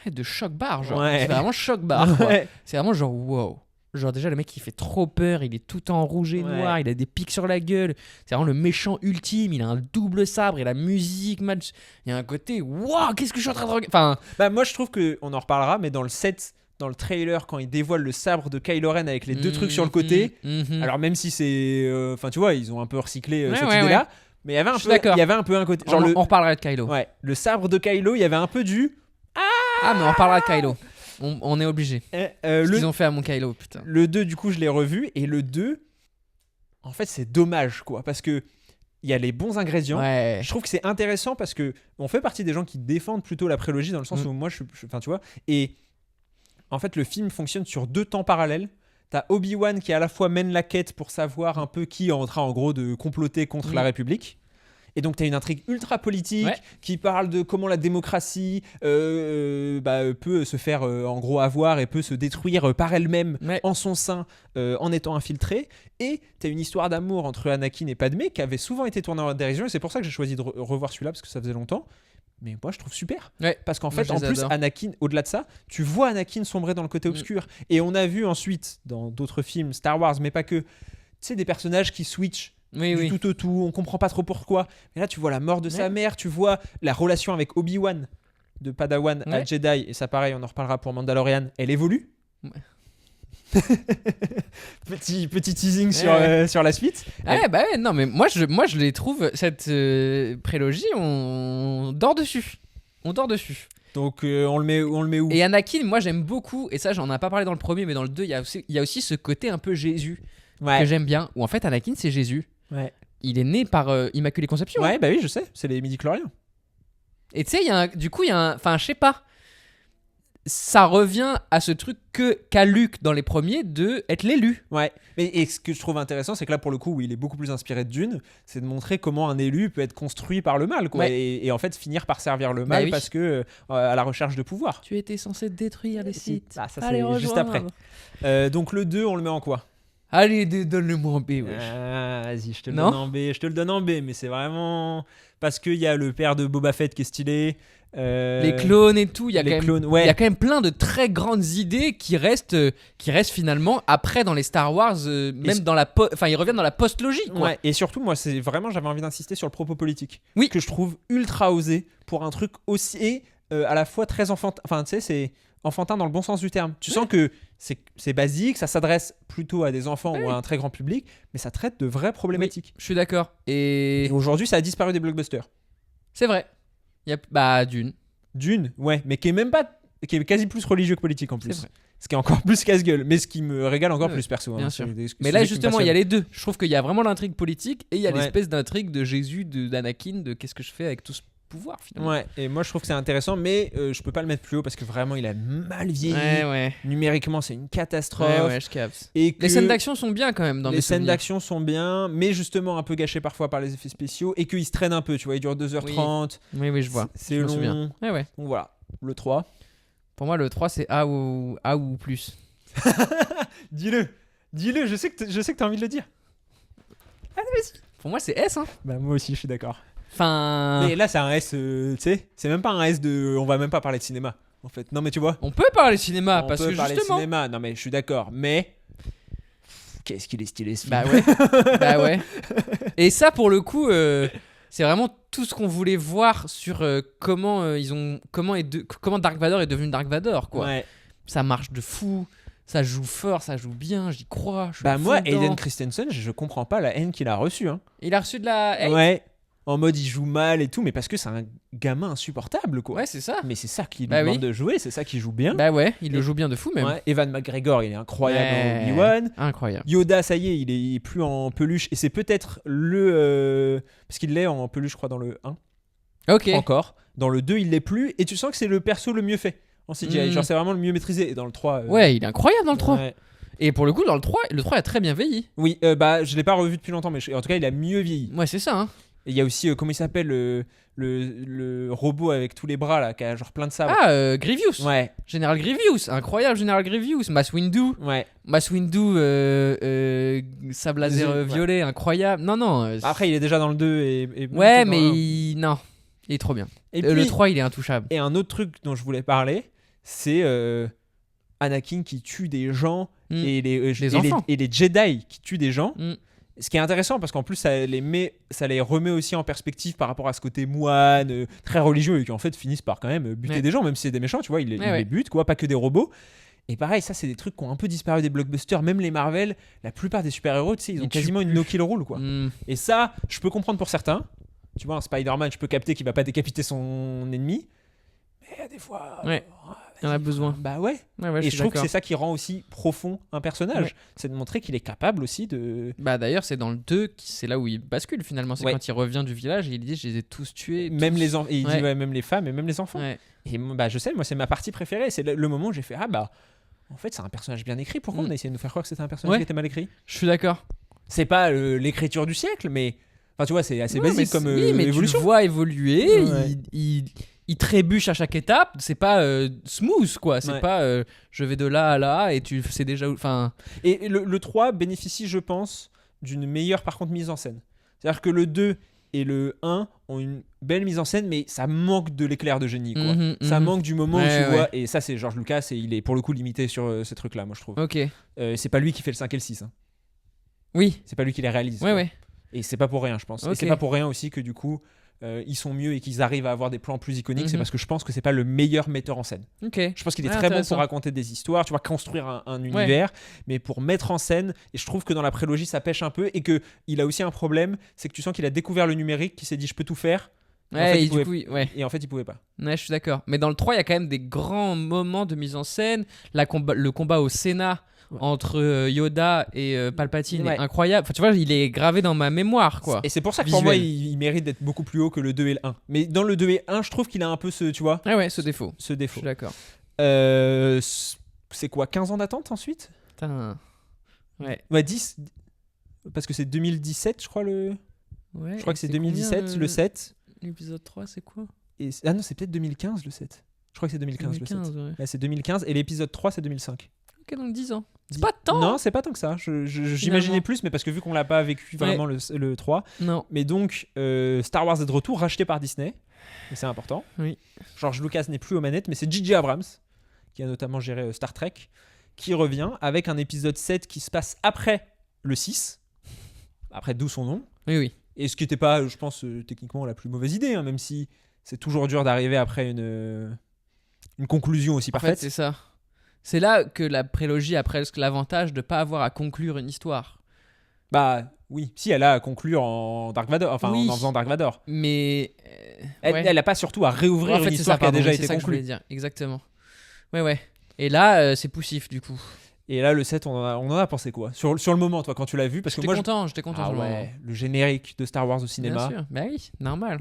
De choc barre, genre. Ouais. C'est vraiment choc barre, quoi. Ouais. C'est vraiment genre wow. Genre déjà le mec il fait trop peur, il est tout en rouge et Ouais. noir, il a des pics sur la gueule. C'est vraiment le méchant ultime, il a un double sabre et la musique match. Il y a un côté waouh, qu'est-ce que je suis en train de regarder. Enfin, Bah, moi je trouve qu'on en reparlera, mais dans le set, dans le trailer, quand il dévoile le sabre de Kylo Ren avec les deux trucs sur le côté, alors même si c'est. Enfin, tu vois, ils ont un peu recyclé Ouais, cette ouais, idée-là, mais il y avait Je un suis peu, d'accord. il y avait un peu un côté. Genre on reparlera de Kylo. Ouais, le sabre de Kylo, il y avait un peu du. Ah, mais on reparlera de Kylo. On est obligé. Ce Le qu'ils ont fait à mon Kylo, putain. Le 2, du coup, je l'ai revu. Et le 2, en fait, c'est dommage, quoi. Parce que il y a les bons ingrédients. Ouais. Je trouve que c'est intéressant parce que on fait partie des gens qui défendent plutôt la prélogie dans le sens où moi, enfin, tu vois. Et en fait, le film fonctionne sur 2 temps parallèles. T'as Obi-Wan qui à la fois mène la quête pour savoir un peu qui est en train, en gros, de comploter contre la République. Et donc, tu as une intrigue ultra politique qui parle de comment la démocratie peut se faire en gros avoir et peut se détruire par elle-même en son sein en étant infiltrée. Et tu as une histoire d'amour entre Anakin et Padmé qui avait souvent été tournée en dérision. Et c'est pour ça que j'ai choisi de revoir celui-là parce que ça faisait longtemps. Mais moi, je trouve super. Parce qu'en fait, en plus, Anakin, au-delà de ça, tu vois Anakin sombrer dans le côté obscur. Et on a vu ensuite, dans d'autres films, Star Wars, mais pas que, tu sais, des personnages qui switchent. Tout au tout, on comprend pas trop pourquoi. Mais là, tu vois la mort de sa mère, tu vois la relation avec Obi-Wan, de Padawan à Jedi, et ça, pareil, on en reparlera pour Mandalorian, elle évolue. petit teasing sur la suite. Non, mais moi je les trouve, cette prélogie, on dort dessus. Donc on le met où? Et Anakin, moi j'aime beaucoup, et ça j'en ai pas parlé dans le premier, mais dans le 2, il y a aussi ce côté un peu Jésus que j'aime bien, où en fait Anakin c'est Jésus. Il est né par Immaculée Conception. Ouais, bah oui, je sais, c'est les midi-chloriens. Et tu sais, il y a un, enfin, je sais pas. ça revient à ce truc qu'a Luke dans les premiers de être l'élu. Ouais, et ce que je trouve intéressant, c'est que là, pour le coup, où il est beaucoup plus inspiré de Dune, c'est de montrer comment un élu peut être construit par le mal, quoi, Ouais. et en fait finir par servir le mal oui. parce que à la recherche de pouvoir. Tu étais censé détruire les sites. Ah, ça, c'est juste après. Donc le 2, on le met en quoi? Allez, donne-le-moi en B, wesh. Vas-y, je te le Non donne en B. Je te le donne en B, mais c'est vraiment parce qu'il y a le père de Boba Fett qui est stylé. Les clones et tout, il y a les quand même clones, ouais. il y a quand même plein de très grandes idées qui restent finalement après dans les Star Wars, même dans la enfin ils reviennent dans la post-logie, quoi. Ouais, et surtout, moi, c'est vraiment, j'avais envie d'insister sur le propos politique. Oui. Que je trouve ultra osé pour un truc aussi. Et à la fois très enfantin. Enfin, tu sais, c'est enfantin dans le bon sens du terme. Tu sens que c'est basique, ça s'adresse plutôt à des enfants ou à un très grand public, mais ça traite de vraies problématiques. Je suis d'accord. Et aujourd'hui, ça a disparu des blockbusters. C'est vrai. Il y a Dune. Dune, ouais, mais qui est quasi plus religieux que politique en plus. C'est vrai. Ce qui est encore plus casse-gueule, mais ce qui me régale encore Ouais, plus perso. bien hein. sûr. C'est des Mais là sujets qui me justement, il y a passionnent. les deux. Je trouve qu'il y a vraiment l'intrigue politique et il y a Ouais. l'espèce d'intrigue de Jésus, d'Anakin, de qu'est-ce que je fais avec tout ce pouvoir finalement. Ouais, et moi je trouve que c'est intéressant, mais je peux pas le mettre plus haut parce que vraiment il a mal vieilli. Ouais. Numériquement, c'est une catastrophe. Ouais, je capte. Et que Les scènes d'action sont bien quand même dans les mes scènes souvenirs. d'action sont bien, mais justement un peu gâchées parfois par les effets spéciaux et qu'il se traîne un peu, tu vois, il dure 2h30. Oui, je vois. C'est Je me long. souviens. Ouais. Donc voilà, le 3. Pour moi, le 3, c'est A ou plus. Dis-le, je sais que t'as envie de le dire. Pour moi, c'est S, hein. Bah moi aussi, je suis d'accord. Enfin, Mais là, c'est un S, tu sais, c'est même pas un S de. On va même pas parler de cinéma, en fait. Non, mais tu vois. on peut parler cinéma On parce peut que parler justement. cinéma. Non, mais je suis d'accord. Mais. Qu'est-ce qu'il est stylé ce film. Bah ouais. Bah ouais. Et ça, pour le coup, c'est vraiment tout ce qu'on voulait voir sur comment Dark Vador est devenu Dark Vador, quoi. Ouais. Ça marche de fou. Ça joue fort, ça joue bien, j'y crois. Je suis Bah à moi, fond dedans. Hayden Christensen, je comprends pas la haine qu'il a reçue. Hein. Il a reçu de la hate. Ouais. En mode il joue mal et tout, mais parce que c'est un gamin insupportable, quoi. Ouais, c'est ça. Mais c'est ça qui lui Bah demande oui. de jouer, c'est ça qui joue bien. Bah ouais, il le Et- joue bien de fou même. Ouais. Evan McGregor, il est incroyable Ouais. en Obi-Wan. Incroyable. Yoda, ça y est, il est plus en peluche. Et c'est peut-être parce qu'il l'est en peluche, je crois, dans le 1. Ok. Encore. Dans le 2, il l'est plus. Et tu sens que c'est le perso le mieux fait en CGI. Mm. Genre, c'est vraiment le mieux maîtrisé. Et dans le 3. Ouais, il est incroyable dans le 3. ouais. Et pour le coup, dans le 3 a très bien vieilli. Oui, bah, je l'ai pas revu depuis longtemps, mais en tout cas, il a mieux vieilli. Ouais, c'est ça. Hein. Et il y a aussi, comment il s'appelle, le robot avec tous les bras, là, qui a genre plein de sabres. Ah, Grievous. Ouais, Général Grievous. Incroyable, Général Grievous. Mace Windu. ouais. Mace Windu, sable laser Ouais. violet. Incroyable. Non. Après, il est déjà dans le 2 et Ouais, dans mais le 1. non. Il est trop bien. Et Le puis- 3, il est intouchable. Et un autre truc dont je voulais parler, c'est Anakin qui tue des gens Mm. et Des enfants. et les Jedi qui tuent des gens. Mm. Ce qui est intéressant parce qu'en plus ça les remet aussi en perspective par rapport à ce côté moine, très religieux et qui en fait finissent par quand même buter Ouais. des gens, même si c'est des méchants, tu vois, ils Ouais. les butent, quoi, pas que des robots. Et pareil, ça c'est des trucs qui ont un peu disparu des blockbusters, même les Marvel, la plupart des super-héros, tu sais, ils ont Ils tuent quasiment une plus. no-kill rule, quoi. Mm. Et ça, je peux comprendre pour certains. Tu vois, un Spider-Man, je peux capter qu'il va pas décapiter son ennemi. Mais des fois. Ouais. Il y en a besoin. Bah ouais. Ouais, Et je suis trouve que d'accord. c'est ça qui rend aussi profond un personnage. Ouais. C'est de montrer qu'il est capable aussi de. Bah d'ailleurs, c'est dans le 2, c'est là où il bascule finalement. C'est Ouais. quand il revient du village et il dit je les ai tous tués. Même tous. les enfants. Il Ouais. dit ouais, même les femmes et même les enfants. Ouais. Et bah je sais, moi c'est ma partie préférée. C'est le moment où j'ai fait ah bah. En fait, c'est un personnage bien écrit. Pourquoi Mm. on a essayé de nous faire croire que c'était un personnage Ouais. qui était mal écrit? Je suis d'accord. C'est pas l'écriture du siècle, mais. Enfin, tu vois, c'est assez Ouais, basique mais comme oui, mais évolution. tu le vois évoluer. Ouais. Il trébuche à chaque étape. C'est pas smooth quoi. C'est Ouais. pas je vais de là à là et tu sais déjà où. Enfin. Et le 3 bénéficie, je pense, d'une meilleure, par contre, mise en scène. C'est-à-dire que le 2 et le 1 ont une belle mise en scène, mais ça manque de l'éclair de génie, quoi. Mhm, Ça mhm. manque du moment Ouais, où tu ouais. vois, et ça c'est George Lucas, et il est pour le coup limité sur ces trucs-là, moi je trouve. Ok. C'est pas lui qui fait le 5 et le 6. Hein. Oui. C'est pas lui qui les réalise. Ouais, quoi. ouais. Et c'est pas pour rien, je pense. Et Ok. c'est pas pour rien aussi que du coup, ils sont mieux et qu'ils arrivent à avoir des plans plus iconiques. C'est Mhm. parce que je pense que c'est pas le meilleur metteur en scène. Ok. Je pense qu'il est Ouais, très bon intéressant. pour raconter des histoires, tu vois, construire un univers, mais pour mettre en scène, et je trouve que dans la prélogie ça pêche un peu, et que il a aussi un problème, c'est que tu sens qu'il a découvert le numérique, qu'il s'est dit je peux tout faire, et en Ouais, fait, et il du pouvait- coup, ouais. et en fait il pouvait pas. Ouais, je suis d'accord. Mais dans le 3, il y a quand même des grands moments de mise en scène. Le combat au Sénat Ouais. entre Yoda et Palpatine Ouais. est incroyable. Enfin, tu vois, il est gravé dans ma mémoire, quoi. Et c'est pour ça que pour moi Visuel. il mérite d'être beaucoup plus haut que le 2 et le 1. Mais dans le 2 et 1, je trouve qu'il a un peu ce, tu vois, Ouais, ce défaut. ce Je défaut. suis d'accord. C'est quoi, 15 ans d'attente ensuite? Putain. Ouais. Ouais, 10. Parce que c'est 2017, je crois, le. Ouais. Je crois que c'est combien, 2017, le 7. L'épisode 3, c'est quoi? Ah non, c'est peut-être 2015, le 7. Je crois que c'est 2015, le 7. Ouais. Ouais, c'est 2015 et l'épisode 3, c'est 2005. Ok, donc 10 ans. C'est pas tant. Non, c'est pas tant que ça. J'imaginais plus, mais parce que vu qu'on l'a pas vécu vraiment le 3. Non. Mais donc, Star Wars est de retour, racheté par Disney. Et c'est important. Oui. George Lucas n'est plus aux manettes, mais c'est J.J. Abrams, qui a notamment géré Star Trek, qui revient avec un épisode 7 qui se passe après le 6. Après, d'où son nom. Oui. Et ce qui n'était pas, je pense, techniquement la plus mauvaise idée, hein, même si c'est toujours dur d'arriver après une conclusion aussi En fait, parfaite. c'est ça. C'est là que la prélogie a presque l'avantage de pas avoir à conclure une histoire. Bah oui, si elle a à conclure en Dark Vador, enfin Oui. en faisant Dark Vador. Mais Elle a pas surtout à réouvrir en fait, une c'est histoire ça, qui a pardon, déjà c'est été ça que je conclue. voulais dire. Exactement. Ouais. Et là, c'est poussif du coup. Et là, le 7, on en a pensé quoi sur le moment, toi, quand tu l'as vu? Parce que moi, J'étais content. Ah sur le ouais, moment. le générique de Star Wars au cinéma. Bien sûr. Bah oui, normal.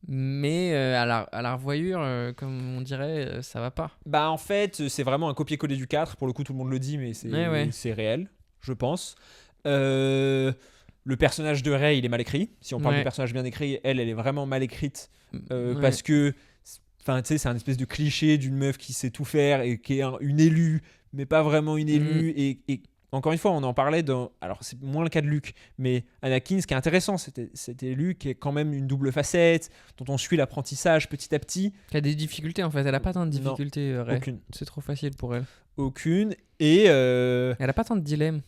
Mais à la revoyure, comme on dirait, ça va pas. Bah en fait, c'est vraiment un copier-coller du 4. Pour le coup, tout le monde le dit, mais c'est réel, je pense. Le personnage de Rey, il est mal écrit. Si on parle de personnage bien écrit, elle est vraiment mal écrite. Parce que, enfin, tu sais, c'est un espèce de cliché d'une meuf qui sait tout faire et qui est une élue, mais pas vraiment une élue. Et encore une fois, on en parlait dans. Alors, c'est moins le cas de Luke, mais Anakin, ce qui est intéressant, c'était Luke qui est quand même une double facette, dont on suit l'apprentissage petit à petit. Elle a des difficultés en fait. Elle a pas tant de difficultés, Rey. Aucune. C'est trop facile pour elle. Aucune. Et. Elle a pas tant de dilemmes.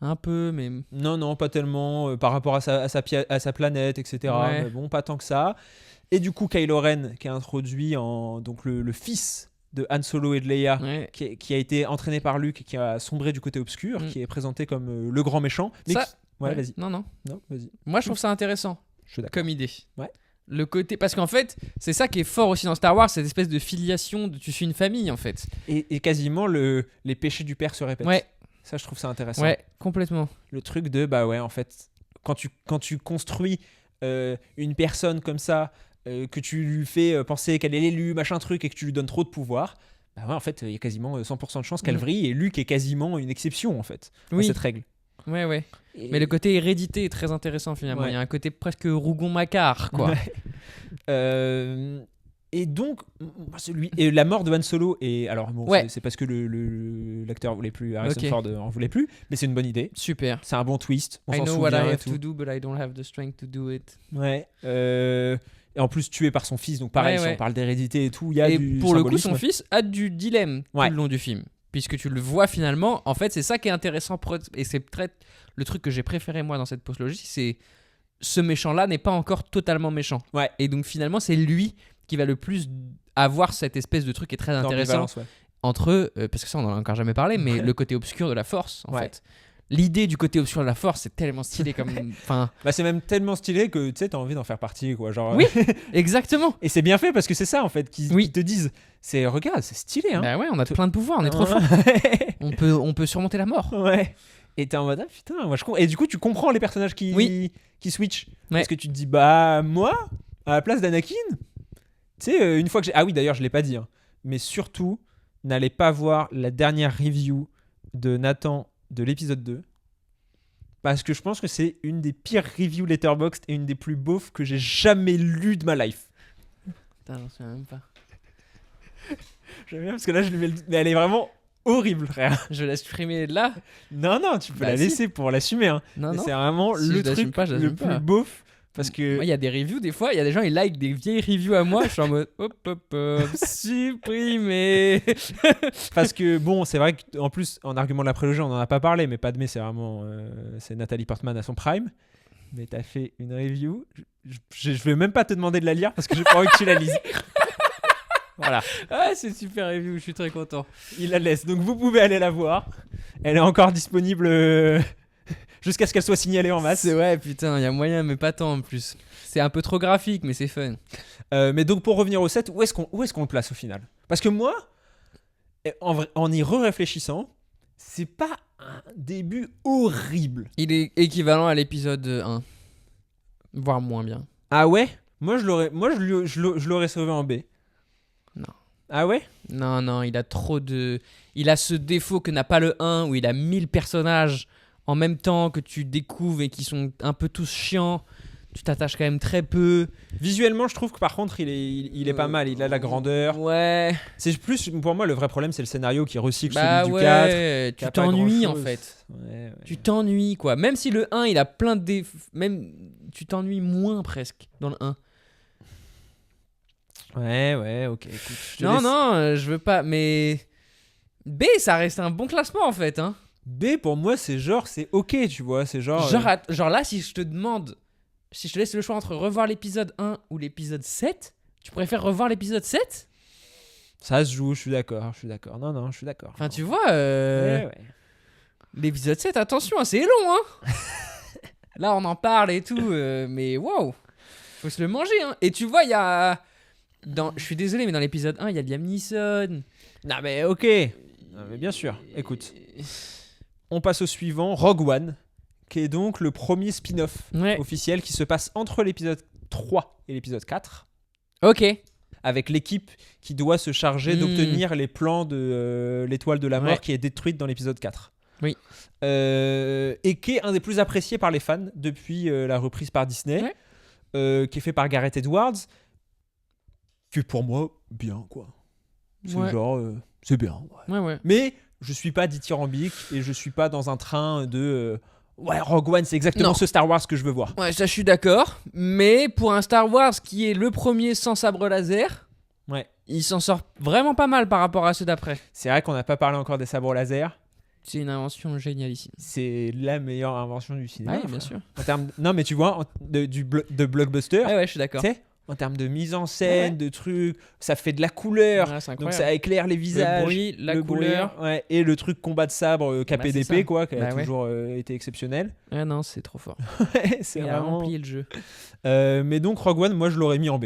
Un peu, mais. Non, pas tellement par rapport à sa planète, etc. Ouais. Mais bon, pas tant que ça. Et du coup, Kylo Ren, qui est introduit donc le fils de Han Solo et de Leia, Ouais. qui a été entraîné par Luke et qui a sombré du côté obscur, qui est présenté comme le grand méchant. Mais Ça. Ouais, vas-y. Non. Non, vas-y. Moi, je trouve ça intéressant Je suis d'accord. comme idée. Ouais. Le côté. Parce qu'en fait, c'est ça qui est fort aussi dans Star Wars, cette espèce de filiation, tu suis une famille en fait. Et quasiment les péchés du père se répètent. Ouais. Ça, je trouve ça intéressant. Ouais, complètement. Le truc de, bah ouais, en fait, quand tu construis une personne comme ça, que tu lui fais penser qu'elle est l'élu, machin truc, et que tu lui donnes trop de pouvoir, bah ouais, en fait, il y a quasiment 100% de chance qu'elle vrille, et Luke est quasiment une exception, en fait, à cette règle. Ouais. Et- Mais le côté hérédité est très intéressant finalement. Ouais. Il y a un côté presque Rougon-Macquart, quoi. Ouais. Et donc, et la mort de Han Solo, et alors bon, Ouais. c'est parce que l'acteur voulait plus, Harrison Ok. Ford en voulait plus, mais c'est une bonne idée. Super. C'est un bon twist. On I s'en know what I souvient et have tout. to do, but I don't have the strength to do it. Ouais. Et en plus tué par son fils, donc pareil, si Ouais. on parle d'hérédité et tout, il y a Et du pour le coup, symbolisme. son fils a du dilemme Ouais. tout le long du film. Puisque tu le vois finalement, en fait, c'est ça qui est intéressant. Et c'est le truc que j'ai préféré moi dans cette postlogie, c'est ce méchant-là n'est pas encore totalement méchant. Ouais. Et donc finalement, c'est lui qui va le plus avoir cette espèce de truc qui est très intéressant D'ambivalence, ouais. entre, parce que ça on en a encore jamais parlé, mais Ouais. le côté obscur de la force en Ouais. fait. L'idée du côté obscur de la force, c'est tellement stylé comme. Enfin, Bah, c'est même tellement stylé que tu sais, t'as envie d'en faire partie, quoi. Genre, Oui. exactement. Et c'est bien fait parce que c'est ça en fait qu'ils Oui. te disent. C'est regarde, c'est stylé, hein. Bah ouais, on a plein de pouvoirs, on est trop fort. On peut surmonter la mort. Ouais. Et t'es en mode, ah putain, moi je comprends. Et du coup, tu comprends les personnages qui switchent. Parce que tu te dis, bah, moi, à la place d'Anakin, tu sais, une fois que j'ai. Ah oui, d'ailleurs, je l'ai pas dit, hein. Mais surtout, n'allez pas voir la dernière review de Nathan de l'épisode 2. Parce que je pense que c'est une des pires reviews Letterboxd et une des plus beaufs que j'ai jamais lues de ma life. Putain, j'en sais même pas. J'aime bien parce que là, je lui mets le. Mais elle est vraiment horrible, frère. Je laisse frimer là. Non, tu peux Bah, la si. laisser pour l'assumer, hein. Non, Mais non. c'est vraiment Si le je l'assume truc pas, je le l'assume plus pas. beauf. Parce que. Moi, il y a des reviews, des fois, il y a des gens, ils like des vieilles reviews à moi. Je suis en mode hop, supprimer. Parce que bon, c'est vrai qu'en plus, en argument de la prélogie, on n'en a pas parlé, mais Padmé, c'est vraiment. C'est Nathalie Portman à son prime. Mais t'as fait une review. Je vais même pas te demander de la lire parce que j'ai pas envie que tu la lises. Voilà, Ah, c'est une super review, je suis très content. il la laisse. Donc vous pouvez aller la voir. Elle est encore disponible jusqu'à ce qu'elle soit signalée en masse. C'est ouais, putain, il y a moyen, mais pas tant en plus. C'est un peu trop graphique, mais c'est fun. Mais donc pour revenir au 7, où est-ce qu'on le place au final? Parce que moi, en y réfléchissant, c'est pas un début horrible. Il est équivalent à l'épisode 1. Voire moins bien. Ah ouais? Moi je l'aurais sauvé en B. Non. Ah ouais? Non, il a trop de... Il a ce défaut que n'a pas le 1, où il a 1000 personnages en même temps que tu découvres et qui sont un peu tous chiants. Tu t'attaches quand même très peu. Visuellement, je trouve que par contre, il est pas mal. Il a la grandeur. Ouais. C'est plus, pour moi, le vrai problème, c'est le scénario qui recycle Bah celui du ouais, 4. qui tu a pas t'ennuies en grand-chose. fait. Ouais. Tu t'ennuies quoi. Même si le 1, il a plein de défauts. Même tu t'ennuies moins presque dans le 1. Ouais, ok. Écoute, je te Non, laisse. non, je veux pas. Mais B, ça reste un bon classement en fait. Hein. B, pour moi, c'est ok, tu vois. C'est genre. Genre là, si je te demande, si je te laisse le choix entre revoir l'épisode 1 ou l'épisode 7, tu préfères revoir l'épisode 7 ? Ça se joue, je suis d'accord. Non, je suis d'accord. Enfin, tu vois, Ouais. l'épisode 7, attention, hein, c'est long, hein. Là, on en parle et tout, mais waouh, faut se le manger, hein. Et tu vois, il y a... Je suis désolé, mais dans l'épisode 1, il y a Liam Neeson. Non, mais ok. Non, mais bien sûr. Écoute, on passe au suivant, Rogue One, qui est donc le premier spin-off Ouais. officiel qui se passe entre l'épisode 3 et l'épisode 4. Ok. Avec l'équipe qui doit se charger d'obtenir les plans de l'étoile de la mort Ouais. qui est détruite dans l'épisode 4. Oui. Et qui est un des plus appréciés par les fans depuis la reprise par Disney, qui est fait par Gareth Edwards, qui est pour moi bien, quoi. C'est Ouais. genre, c'est bien. Ouais. Ouais. Mais je suis pas dithyrambique et je suis pas dans un train de... ouais, Rogue One, c'est exactement Non. ce Star Wars que je veux voir. Ouais, ça, je suis d'accord. Mais pour un Star Wars qui est le premier sans sabre laser, Ouais. il s'en sort vraiment pas mal par rapport à ceux d'après. C'est vrai qu'on n'a pas parlé encore des sabres laser. C'est une invention génialissime. C'est la meilleure invention du cinéma. Ouais, bien frère. sûr. En termes... Non, mais tu vois, de blockbuster, Ouais, je suis d'accord. tu sais, en termes de mise en scène, de trucs, ça fait de la couleur, Ouais, c'est donc incroyable. ça éclaire les visages. Le bruit, la le couleur. bruit, ouais, et le truc combat de sabre c'est KPDP, ça. quoi, qui a Bah ouais. toujours été exceptionnel. Ah non, c'est trop fort. C'est Il a vraiment... rempli le jeu. Mais donc, Rogue One, moi, je l'aurais mis en B.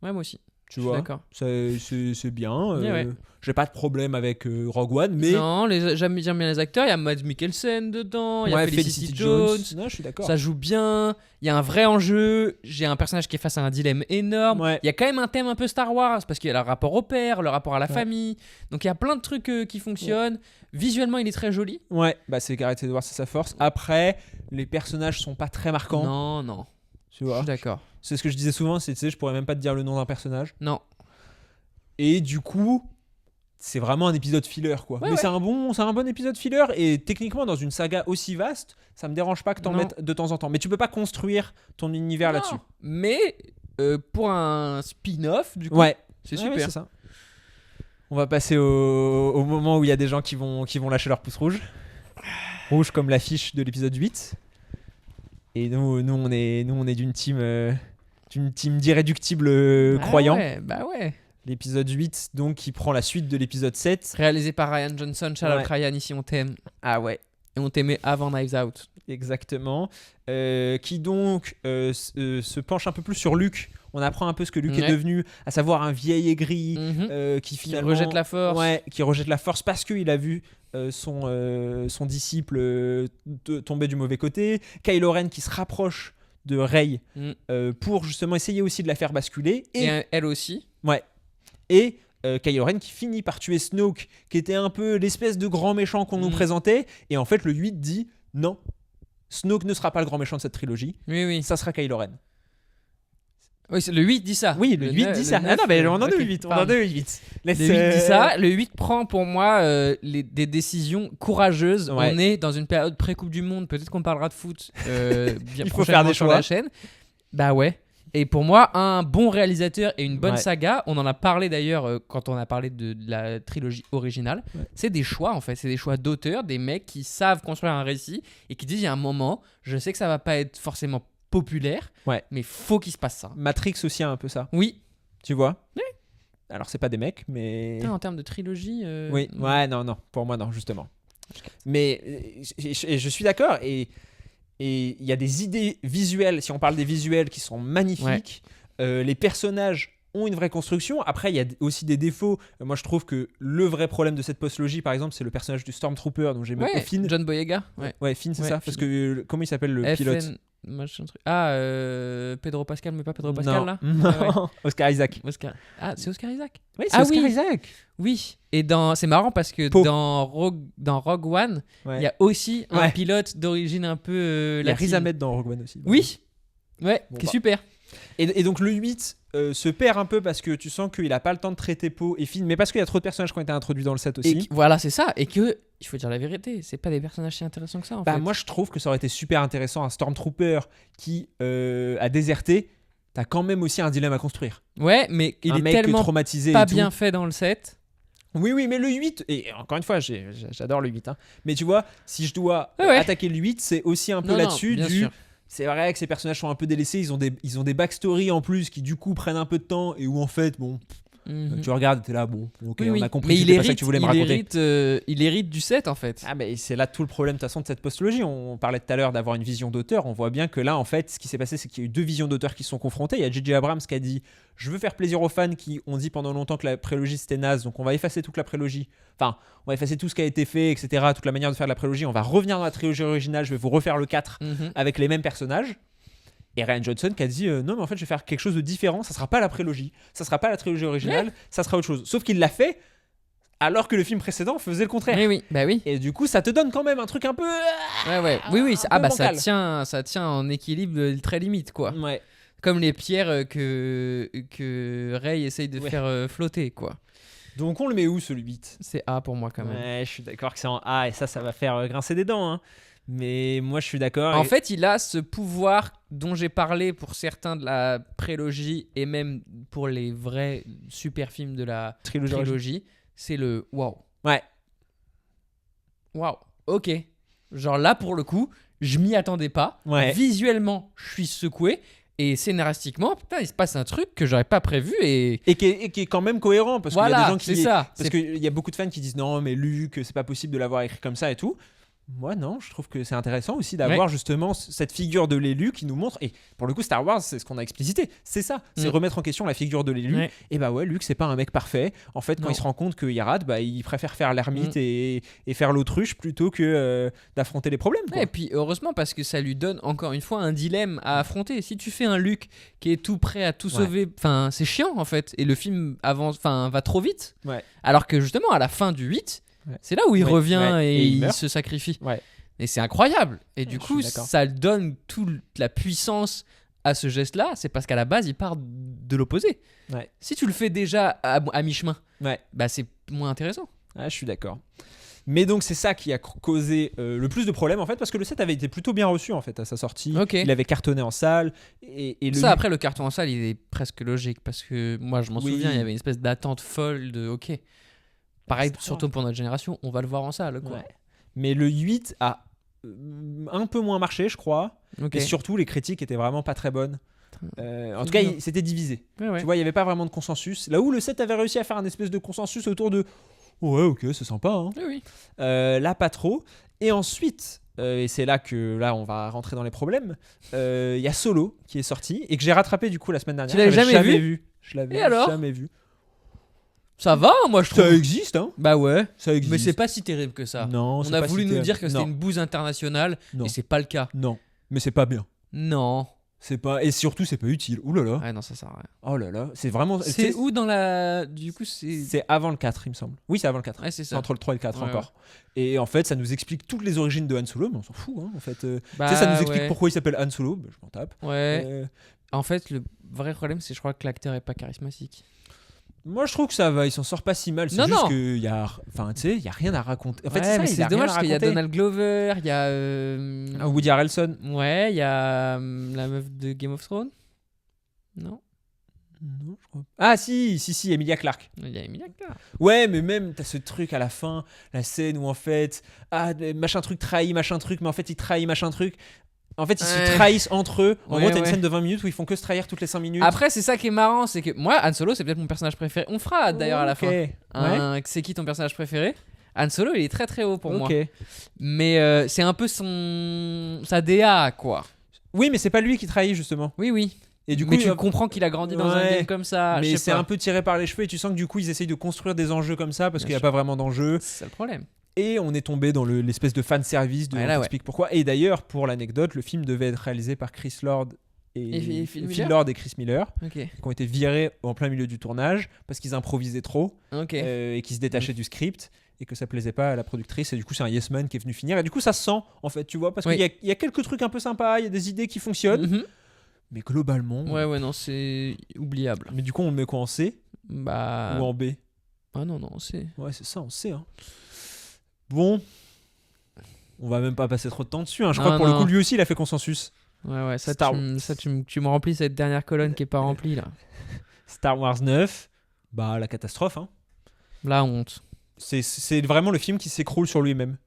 Ouais, moi aussi. Tu Je suis vois, d'accord. c'est bien. Ouais. J'ai pas de problème avec Rogue One, mais Non, j'aime bien les acteurs. Il y a Mads Mikkelsen dedans. Il y a ouais, Felicity Jones. Non, je suis d'accord. Ça joue bien. Il y a un vrai enjeu. J'ai un personnage qui est face à un dilemme énorme. Ouais. Il y a quand même un thème un peu Star Wars parce qu'il y a le rapport au père, le rapport à la Ouais. famille. Donc il y a plein de trucs qui fonctionnent. Visuellement, il est très joli. Ouais, bah c'est Gareth Edwards, c'est sa force. Après, les personnages sont pas très marquants. Non. Tu Je vois. suis d'accord. C'est ce que je disais souvent, c'est, tu sais, je pourrais même pas te dire le nom d'un personnage. Non. Et du coup, c'est vraiment un épisode filler, quoi. Ouais, Mais ouais. c'est un bon épisode filler. Et techniquement, dans une saga aussi vaste, ça me dérange pas que t'en Non. mettes de temps en temps. Mais tu peux pas construire ton univers Non. là-dessus. Mais pour un spin-off, du coup, Ouais, c'est Ouais, super. ouais, c'est ça. On va passer au moment où il y a des gens qui vont lâcher leur pouce rouge. Rouge comme l'affiche de l'épisode 8. Et nous on est d'une team d'irréductibles croyants. Bah ouais. L'épisode 8, donc, qui prend la suite de l'épisode 7. Réalisé par Ryan Johnson. Shout out Ouais. Ryan, ici on t'aime. Ah ouais, Et on t'aimait avant Knives Out. exactement. Qui donc se penche un peu plus sur Luke. On apprend un peu ce que Luke est Ouais. devenu, à savoir un vieil aigri Mhm. qui Qui finalement... rejette la force. Ouais, qui rejette la force parce qu'il a vu son disciple tomber du mauvais côté. Kylo Ren qui se rapproche de Rey Mm. pour justement essayer aussi de la faire basculer. Et elle aussi. Et Kylo Ren qui finit par tuer Snoke, qui était un peu l'espèce de grand méchant qu'on nous présentait. Et en fait, le 8 dit non, Snoke ne sera pas le grand méchant de cette trilogie, Oui. ça sera Kylo Ren. Oui, le 8 dit ça. Oui, le 8 dit ça. Ah non, mais on en est au 8. On en est au 8. Le 8 dit ça. Le 8 prend pour moi des décisions courageuses. Ouais. On est dans une période pré-Coupe du Monde. Peut-être qu'on parlera de foot bien Il faut prochainement faire des sur choix. la chaîne. Bah ouais. Et pour moi, un bon réalisateur et une bonne Ouais. saga, on en a parlé d'ailleurs quand on a parlé de la trilogie originale, c'est des choix en fait, c'est des choix d'auteurs, des mecs qui savent construire un récit et qui disent il y a un moment, je sais que ça va pas être forcément populaire, mais faut qu'il se passe ça. Matrix aussi a un peu ça, Oui. tu vois. Alors, c'est pas des mecs, mais... Putain, en termes de trilogie... Oui, ouais, non, pour moi, non, justement. Mais je suis d'accord, et il y a des idées visuelles, si on parle des visuels, qui sont magnifiques. Les personnages ont une vraie construction. Après, il y a aussi des défauts. Moi, je trouve que le vrai problème de cette postlogie, par exemple, c'est le personnage du Stormtrooper, dont j'ai même Ouais, Finn. John Boyega. Ouais, Finn, c'est Ouais, ça. Finn. Parce que, comment il s'appelle le pilote machin truc. Ah, Pedro Pascal, mais pas Pedro Pascal Non. là. Non. Ouais, ouais. Oscar Isaac. Oscar. Ah, c'est Oscar Isaac. Oui, c'est Ah Oscar oui. Isaac. Oui. Et c'est marrant parce que Poe. dans Rogue One, Ouais. il y a aussi un Ouais. pilote d'origine un peu Il y a latine. Riz Ahmed dans Rogue One aussi. Oui. Ouais, Bon, qui est bah. super. Et donc le 8 se perd un peu parce que tu sens qu'il a pas le temps de traiter Poe et Finn, mais parce qu'il y a trop de personnages qui ont été introduits dans le set aussi. Voilà, c'est ça. Et que, il faut dire la vérité, c'est pas des personnages si intéressants que ça en Bah, fait. moi je trouve que ça aurait été super intéressant, un Stormtrooper qui a déserté, t'as quand même aussi un dilemme à construire. Ouais, mais il un est mec tellement traumatisé pas et tout. bien fait dans le set. Oui, mais le 8, et encore une fois, j'adore le 8, hein. Mais tu vois, si je dois Ouais. attaquer le 8, c'est aussi un peu Non, là-dessus bien du... sûr. C'est vrai que ces personnages sont un peu délaissés, ils ont des backstories en plus qui du coup prennent un peu de temps et où en fait, bon, Mhm. tu regardes, t'es là, bon, ok, Oui, on oui. a compris Mais que il c'était pas ça que tu voulais me raconter. il hérite du set en fait. Ah mais c'est là tout le problème de toute façon de cette postologie. On parlait tout à l'heure d'avoir une vision d'auteur. On voit bien que là en fait ce qui s'est passé c'est qu'il y a eu deux visions d'auteurs qui se sont confrontées. Il y a J.J. Abrams qui a dit je veux faire plaisir aux fans qui ont dit pendant longtemps que la prélogie c'était naze, donc on va effacer toute la prélogie. Enfin on va effacer tout ce qui a été fait, etc. Toute la manière de faire de la prélogie. On va revenir dans la trilogie originale. Je vais vous refaire le 4 Mhm. avec les mêmes personnages. Et Rian Johnson qui a dit non mais en fait je vais faire quelque chose de différent, ça sera pas la prélogie, ça sera pas la trilogie originale, ça sera autre chose. Sauf qu'il l'a fait alors que le film précédent faisait le contraire. Oui, bah oui. Et du coup ça te donne quand même un truc un peu... Ouais. Oui. un peu Ça bancal. tient en équilibre très limite quoi. Ouais. Comme les pierres que Rey essaye de Ouais. faire flotter quoi. Donc on le met où ce 8 C'est A pour moi quand même. Ouais, je suis d'accord que c'est en A et ça va faire grincer des dents. Hein. Mais moi je suis d'accord. En et- fait, il a ce pouvoir dont j'ai parlé pour certains de la prélogie et même pour les vrais super films de la trilogie, c'est le waouh. Ouais. Waouh. Ok. Genre là, pour le coup, je m'y attendais pas. Ouais. Visuellement, je suis secoué. Et scénaristiquement, putain, il se passe un truc que j'aurais pas prévu et... Et qui est quand même cohérent parce qu'il y a des Voilà, gens c'est qui... ça. Parce qu'il y a beaucoup de fans qui disent non mais Luke c'est pas possible de l'avoir écrit comme ça et tout. Moi non, je trouve que c'est intéressant aussi d'avoir justement cette figure de l'élu qui nous montre, et pour le coup Star Wars c'est ce qu'on a explicité, c'est ça, c'est remettre en question la figure de l'élu. Ouais. Et bah ouais, Luke c'est pas un mec parfait, en fait quand Non. il se rend compte qu'il rate, bah il préfère faire l'ermite et faire l'autruche plutôt que d'affronter les problèmes quoi. Ouais, et puis heureusement parce que ça lui donne encore une fois un dilemme à affronter. Si tu fais un Luke qui est tout prêt à tout sauver, enfin c'est chiant en fait. Et le film avance, enfin va trop vite. Ouais. Alors que justement à la fin du 8, Ouais. c'est là où il Ouais, revient ouais. et, Et il il meurt. se sacrifie. Ouais. Et c'est incroyable. Et du je coup suis d'accord. ça donne toute la puissance à ce geste-là. C'est parce qu'à la base il part de l'opposé. Ouais. Si tu le fais déjà à mi-chemin, Ouais. bah c'est moins intéressant. Ah, je suis d'accord. Mais donc c'est ça qui a causé le plus de problèmes en fait, parce que le set avait été plutôt bien reçu en fait à sa sortie. Ok. Il avait cartonné en salle et le Ça, après, le carton en salle, il est presque logique parce que moi, je m'en Oui. souviens, il y avait une espèce d'attente folle de OK. Pareil, Star surtout pour notre génération, on va le voir en salle. Quoi. Ouais. Mais le 8 a un peu moins marché, je crois. Ok. Et surtout, les critiques étaient vraiment pas très bonnes. En C'est tout cas, dur. c'était divisé. Ouais, ouais. Tu vois, il n'y avait pas vraiment de consensus. Là où le 7 avait réussi à faire un espèce de consensus autour de ouais, ok, c'est sympa. Hein. Oui, oui. Là, pas trop. Et ensuite, et c'est là que là on va rentrer dans les problèmes, il y a Solo qui est sorti et que j'ai rattrapé du coup la semaine dernière. Tu l'avais J'avais jamais vu Je l'avais Et alors jamais vu. Ça va, moi, je trouve. Ça existe, hein. Bah ouais. Ça existe. Mais c'est pas si terrible que ça. Non, On c'est a pas voulu si nous terrible. dire que c'était Non. une bouse internationale Non. et c'est pas le cas. Non, mais c'est pas bien. Non. C'est pas, et surtout c'est pas utile. Ouh là là. Ouais, non, ça sert à rien. Oh là là, c'est vraiment. tu C'est sais, où dans la. Du coup, c'est. C'est avant le 4, il me semble. Oui, c'est avant le 4. Ouais, c'est C'est ça. entre le 3 et le 4 Ouais, encore. Et en fait, ça nous explique toutes les origines de Han Solo, mais on s'en fout. Hein, en fait, Bah, tu sais, ça nous explique ouais. pourquoi il s'appelle Han Solo. Bah, je m'en tape. Ouais. Euh, En fait, le vrai problème, c'est je crois que l'acteur est pas charismatique. Moi, je trouve que ça va. Il s'en sort pas si mal. C'est Non, juste non. qu'il y a, enfin, tu sais, il y a rien à raconter. En fait, Ouais, c'est ça. mais il y c'est a dommage rien à parce qu'il y a raconter. Donald Glover, il y a. Ah, Woody Harrelson. Ouais, il y a la meuf de Game of Thrones. Non, Non, je crois. Ah si, Emilia Clarke. il y a Emilia Clarke. Ouais, mais même t'as ce truc à la fin, la scène où en fait, machin truc trahit machin truc, mais en fait il trahit machin truc. En fait, ils Ouais. se trahissent entre eux. En Ouais, gros, t'as une ouais. scène de 20 minutes où ils font que se trahir toutes les 5 minutes. Après, c'est ça qui est marrant, c'est que moi, Han Solo, c'est peut-être mon personnage préféré. On fera d'ailleurs à la Ok. fin. Ouais. C'est qui ton personnage préféré? Han Solo, il est très très haut pour moi. Ok. Mais c'est un peu sa DA, quoi. Oui, mais c'est pas lui qui trahit justement. Oui, oui. Et du coup, Mais tu il- comprends qu'il a grandi dans un Ouais. game comme ça. je mais sais c'est pas. un peu tiré par les cheveux et tu sens que du coup ils essayent de construire des enjeux comme ça parce Bien qu'il n'y a sûr. pas vraiment d'enjeu. C'est ça le problème. Et on est tombé dans l'espèce de fan service de Ouais, on là, t'explique pourquoi. Et d'ailleurs, pour l'anecdote, le film devait être réalisé par Chris Lord Et Phil Miller Lord et Chris Miller, Ok. qui ont été virés en plein milieu du tournage parce qu'ils improvisaient trop Ok. et qu'ils se détachaient du script et que ça plaisait pas à la productrice. Et du coup, c'est un yes man qui est venu finir. Et du coup, ça se sent, en fait, tu vois, parce Oui. qu'il y a quelques trucs un peu sympas, il y a des idées qui fonctionnent, Mhm. mais globalement. Ouais, non, c'est oubliable. Mais du coup, on le met quoi en C Bah. ou en B? Ah non, c'est. Ouais, c'est ça, on sait. Hein. Bon, on va même pas passer trop de temps dessus. Hein. Je crois Non, que pour le non. coup, lui aussi, il a fait consensus. Ouais, ça, Star tu me remplis cette dernière colonne qui est pas remplie là. Star Wars 9, bah la catastrophe. Hein. La honte. C'est vraiment le film qui s'écroule sur lui-même.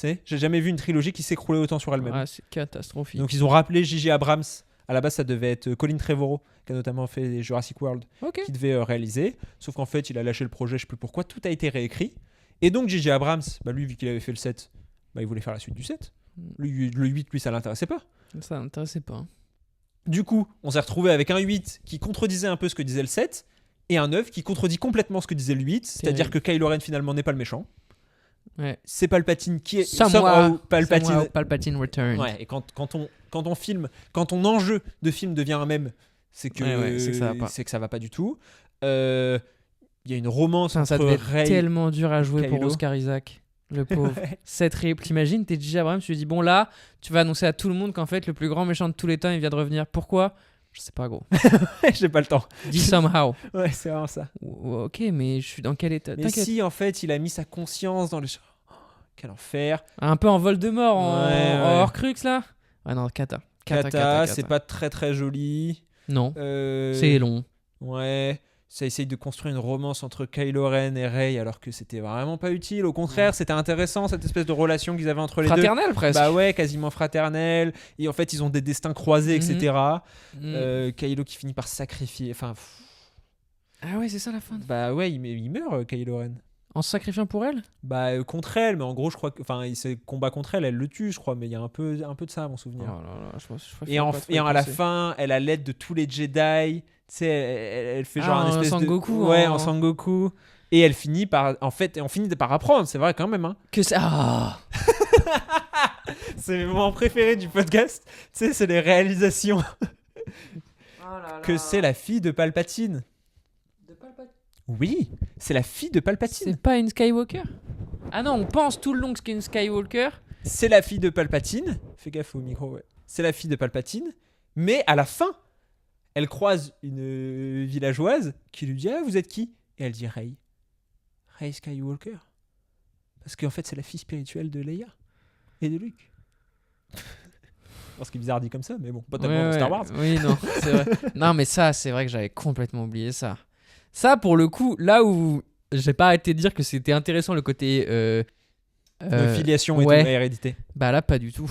J'ai jamais vu une trilogie qui s'écroulait autant sur elle-même. Ah, c'est catastrophique. Donc ils ont rappelé J.J. Abrams. À la base, ça devait être Colin Trevorrow, qui a notamment fait Jurassic World, Ok. qui devait réaliser. Sauf qu'en fait, il a lâché le projet, je sais plus pourquoi. Tout a été réécrit. Et donc J.J. Abrams, bah, lui, vu qu'il avait fait le 7, bah, il voulait faire la suite du 7. Lui, le 8, lui, ça l'intéressait pas. Ça m'intéressait pas. Du coup, on s'est retrouvé avec un 8 qui contredisait un peu ce que disait le 7 et un 9 qui contredit complètement ce que disait le 8, c'est-à-dire que Kylo Ren finalement n'est pas le méchant. Ouais. C'est Palpatine qui est Somehow Palpatine. Palpatine returned. Ouais, et quand on filme, quand ton enjeu de film devient un mème, c'est que, Ouais, c'est que ça va pas. c'est que ça va pas du tout. Il y a une romance Putain, ça entre devait être Rey. tellement dur à jouer pour Kylo. Oscar Isaac. Le pauvre. Ouais. Cette t'imagines, t'es J.J. Abrams, tu lui dis bon là, tu vas annoncer à tout le monde qu'en fait le plus grand méchant de tous les temps il vient de revenir. Pourquoi? Je sais pas gros. J'ai pas le temps. Dis somehow. Ouais, c'est vraiment ça. Ok, mais je suis dans quel état? Mais T'inquiète. si en fait, il a mis sa conscience dans le oh, quel enfer. Un peu en Voldemort, en Ouais. Horcrux là. Ah non, Kata. Kata, c'est pas très très joli. Non, Euh, c'est long. Ouais, ça essaye de construire une romance entre Kylo Ren et Rey alors que c'était vraiment pas utile. Au contraire, c'était intéressant cette espèce de relation qu'ils avaient entre les deux. Fraternel presque. Bah ouais, quasiment fraternelle. Et en fait, ils ont des destins croisés, Mhm. etc. Mm. Kylo qui finit par se sacrifier. Enfin, Ah ouais, c'est ça la fin. bah ouais, il meurt, Kylo Ren. En se sacrifiant pour elle? Bah contre elle, mais en gros, je crois que, enfin, il se combat contre elle, elle le tue, je crois, mais il y a un peu de ça à mon Oh souvenir. là là, je préfère Et, pas trop y à la penser. fin, elle a l'aide de tous les Jedi. Tu sais, elle fait genre Ah, un en espèce Sangoku, de. Ouais, en- en Sangoku. Et elle finit par. En fait, on finit par apprendre, c'est vrai quand même. Hein. Que ça. Ah. C'est le moment préféré du podcast. Tu sais, c'est les réalisations. Que c'est la fille de Palpatine. Oui, c'est la fille de Palpatine. C'est pas une Skywalker? Ah non, on pense tout le long que c'est une Skywalker. C'est la fille de Palpatine. Fais gaffe au micro, ouais. C'est la fille de Palpatine. Mais à la fin, elle croise une villageoise qui lui dit ah, vous êtes qui? Et elle dit Rey. Rey Skywalker. Parce qu'en fait, c'est la fille spirituelle de Leia et de Luke. Ce qui est bizarre dit comme ça, mais bon, pas tellement Ouais, dans Star Wars. Oui, non, c'est vrai. Non, mais ça, c'est vrai que j'avais complètement oublié ça. Ça, pour le coup, là où j'ai pas arrêté de dire que c'était intéressant le côté. De filiation et ouais. de hérédité. Bah là, pas du tout.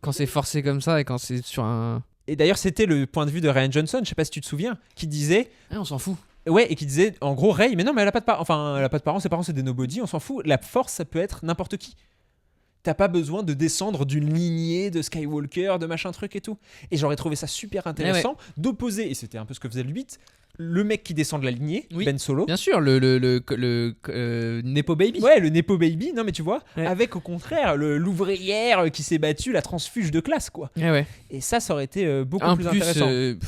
Quand c'est forcé comme ça et quand c'est sur un. Et d'ailleurs, c'était le point de vue de Rian Johnson, je sais pas si tu te souviens, qui disait Ah, on s'en fout. ouais, et qui disait en gros Rey, mais non, mais elle a pas de parents, enfin, elle a pas de parents, ses parents c'est des nobody, on s'en fout. La force, ça peut être n'importe qui. T'as pas besoin de descendre d'une lignée de Skywalker, de machin truc et tout. Et j'aurais trouvé ça super intéressant d'opposer, et c'était un peu ce que faisait le 8, le mec qui descend de la lignée, Oui. Ben Solo. Bien sûr, le Nepo Baby. Ouais, le Nepo Baby, non mais tu vois, Ouais. avec au contraire l'ouvrière qui s'est battue, la transfuge de classe quoi. Ouais. Et ça aurait été beaucoup En plus plus, intéressant.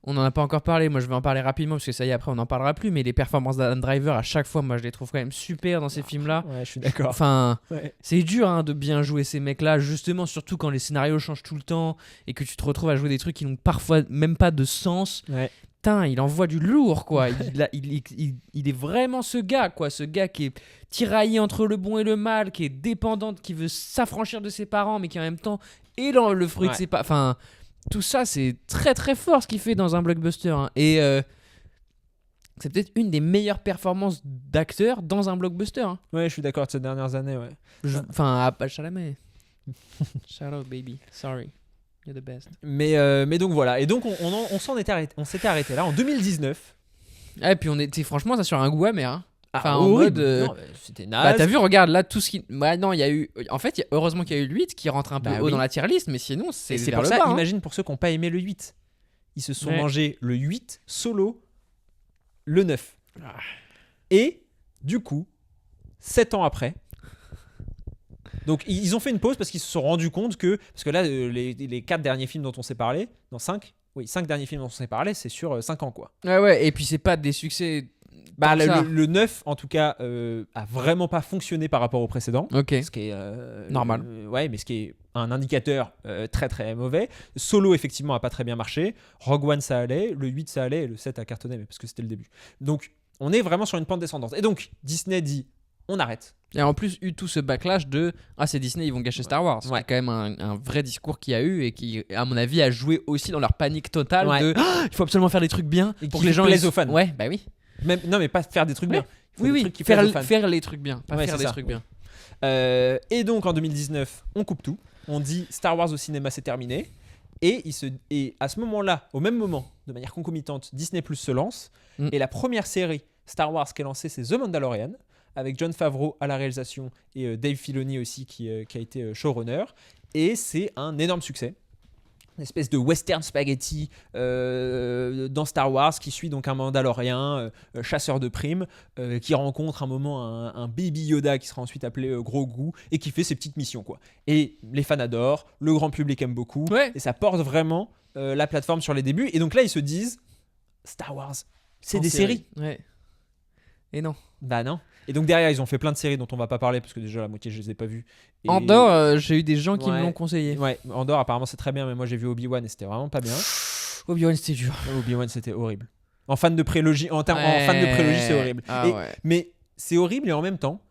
on n'en a pas encore parlé. Moi, je vais en parler rapidement parce que ça y est, après, on n'en parlera plus. Mais les performances d'Adam Driver, à chaque fois, moi, je les trouve quand même super dans ces films-là. Ouais, je suis d'accord. Enfin, Ouais. c'est dur hein, de bien jouer ces mecs-là, justement, surtout quand les scénarios changent tout le temps et que tu te retrouves à jouer des trucs qui n'ont parfois même pas de sens. Ouais. Putain, il envoie du lourd, quoi. Il est vraiment ce gars, quoi. Ce gars qui est tiraillé entre le bon et le mal, qui est dépendant, qui veut s'affranchir de ses parents, mais qui en même temps est le fruit de Ouais. ses parents. Enfin, tout ça, c'est très très fort ce qu'il fait dans un blockbuster. Hein. Et c'est peut-être une des meilleures performances d'acteur dans un blockbuster. Hein. Ouais, je suis d'accord de ces dernières années, ouais. Enfin, à Chalamet. Shout out, baby. Sorry. You're the best. Mais donc voilà. Et donc on s'était arrêté là en 2019. Ah, et puis on était franchement ça sur un goût amer. Hein. Enfin, en horrible. mode. Non, c'était naze. Bah, t'as vu, regarde là tout ce qui. Bah, non, il y a eu. En fait, heureusement qu'il y a eu le 8 qui rentre un peu Bah haut oui. dans la tier list, mais sinon, Et c'est c'est vers pour le ça, bas. Hein. imagine pour ceux qui n'ont pas aimé le 8. Ils se sont Ouais. mangés le 8 solo, le 9. Et du coup, 7 ans après, Donc ils ont fait une pause parce qu'ils se sont rendus compte que parce que là les 4 derniers films dont on s'est parlé, dans 5 derniers films dont on s'est parlé, c'est sur 5 ans quoi. Ouais, et puis c'est pas des succès. Bah tant que ça. le 9 en tout cas a vraiment pas fonctionné par rapport au précédent. Ok. Ce qui est Normal. Ouais, mais ce qui est un indicateur très très mauvais. Solo effectivement a pas très bien marché. Rogue One ça allait, le 8 ça allait et le 7 a cartonné mais parce que c'était le début. Donc on est vraiment sur une pente descendante. Et donc Disney dit on arrête. Et en plus, eu tout ce backlash de c'est Disney, ils vont gâcher Star Wars. Ouais. C'est quand même un vrai discours qu'il y a eu et qui, à mon avis, a joué aussi dans leur panique totale Ouais. de il faut absolument faire des trucs bien Et pour qui que les gens plaisent aux fans. Ouais, bah oui. Même, non mais pas faire des trucs Ouais. bien. Il faut des trucs qui faire, plaisent aux fans. faire les trucs bien, pas Ouais, faire c'est des ça. trucs bien. Et donc en 2019, on coupe tout. On dit Star Wars au cinéma, c'est terminé. Et à ce moment-là, au même moment, de manière concomitante, Disney Plus se lance. Mm. Et la première série Star Wars qui est lancée, c'est The Mandalorian, avec Jon Favreau à la réalisation et Dave Filoni aussi qui a été showrunner. Et c'est un énorme succès. Une espèce de western spaghetti dans Star Wars qui suit donc un Mandalorien, chasseur de primes, qui rencontre un moment un baby Yoda qui sera ensuite appelé Grogu et qui fait ses petites missions quoi. Et les fans adorent, le grand public aime beaucoup Ouais. et ça porte vraiment la plateforme sur les débuts. Et donc là ils se disent Star Wars, c'est En des séries. Ouais. Et non. Bah non. Et donc derrière ils ont fait plein de séries dont on va pas parler parce que déjà la moitié je les ai pas vues. Et... Andorre, j'ai eu des gens qui me Ouais. l'ont conseillé. Ouais, Andorre apparemment c'est très bien mais moi j'ai vu Obi-Wan et c'était vraiment pas bien. Obi-Wan, c'était dur. Obi-Wan c'était horrible. En fan de prélogie, en fan de prélogie c'est horrible. Ah Et- ouais. Mais c'est horrible et en même temps.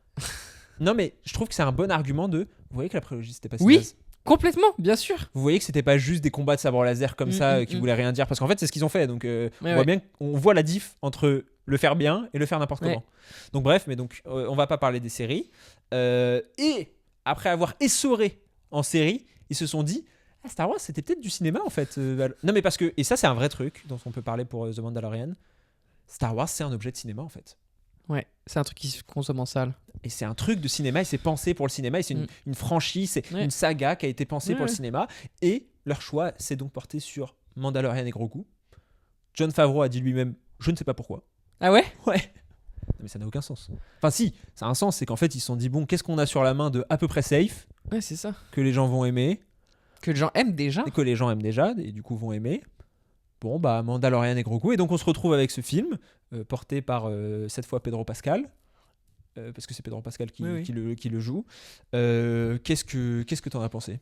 Non mais je trouve que c'est un bon argument de. Vous voyez que la prélogie c'était pas si Oui. naze. Complètement, bien sûr. Vous voyez que c'était pas juste des combats de sabre laser comme ça qui voulaient rien dire parce qu'en fait c'est ce qu'ils ont fait donc on voit ouais. bien qu'on voit la diff entre le faire bien et le faire n'importe Ouais. comment. Donc bref mais donc on va pas parler des séries et après avoir essoré en série ils se sont dit Star Wars c'était peut-être du cinéma en fait. Non mais parce que et ça c'est un vrai truc dont on peut parler pour The Mandalorian. Star Wars c'est un objet de cinéma en fait. Ouais, c'est un truc qui se consomme en salle. Et c'est un truc de cinéma et c'est pensé pour le cinéma et c'est une franchise, c'est Ouais. une saga qui a été pensée Ouais, pour le ouais. cinéma et leur choix s'est donc porté sur Mandalorian et Grogu. Jon Favreau a dit lui-même je ne sais pas pourquoi. Ah ouais? Ouais. Non, mais ça n'a aucun sens. Enfin si, ça a un sens, c'est qu'en fait ils se sont dit bon qu'est-ce qu'on a sur la main de à peu près safe, Ouais, c'est ça. que les gens vont aimer, Que les gens aiment déjà. et que les gens aiment déjà et du coup vont aimer. Bon bah Mandalorian et Grogu et donc on se retrouve avec ce film porté par cette fois Pedro Pascal. Parce que c'est Pedro Pascal qui, Oui, oui. qui le joue. Qu'est-ce que t'en as pensé?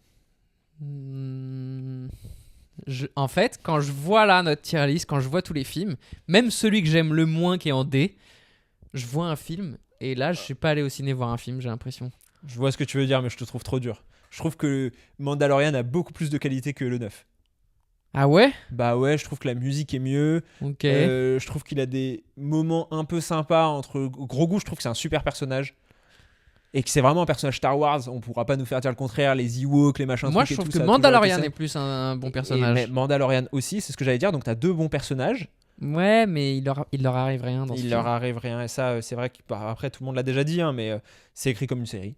En fait, quand je vois là notre tier list, quand je vois tous les films, même celui que j'aime le moins qui est en D, je vois un film et là je suis pas allé au ciné voir un film, j'ai l'impression. Je vois ce que tu veux dire, mais je te trouve trop dur. Je trouve que Mandalorian a beaucoup plus de qualité que le 9. Ah ouais? Bah ouais, je trouve que la musique est mieux. Ok. Je trouve qu'il a des moments un peu sympas entre Grogu. Je trouve que c'est un super personnage. Et que c'est vraiment un personnage Star Wars. On pourra pas nous faire dire le contraire. Les Ewoks, les machins. Moi trucs je et trouve tout, que ça a toujours Mandalorian été ça. est plus un bon Mais personnage. Mandalorian aussi, c'est ce que j'allais dire. Donc t'as deux bons personnages. Ouais, mais il leur arrive rien dans ce Il film. leur arrive rien. Et ça, c'est vrai qu'après, tout le monde l'a déjà dit, hein, mais c'est écrit comme une série.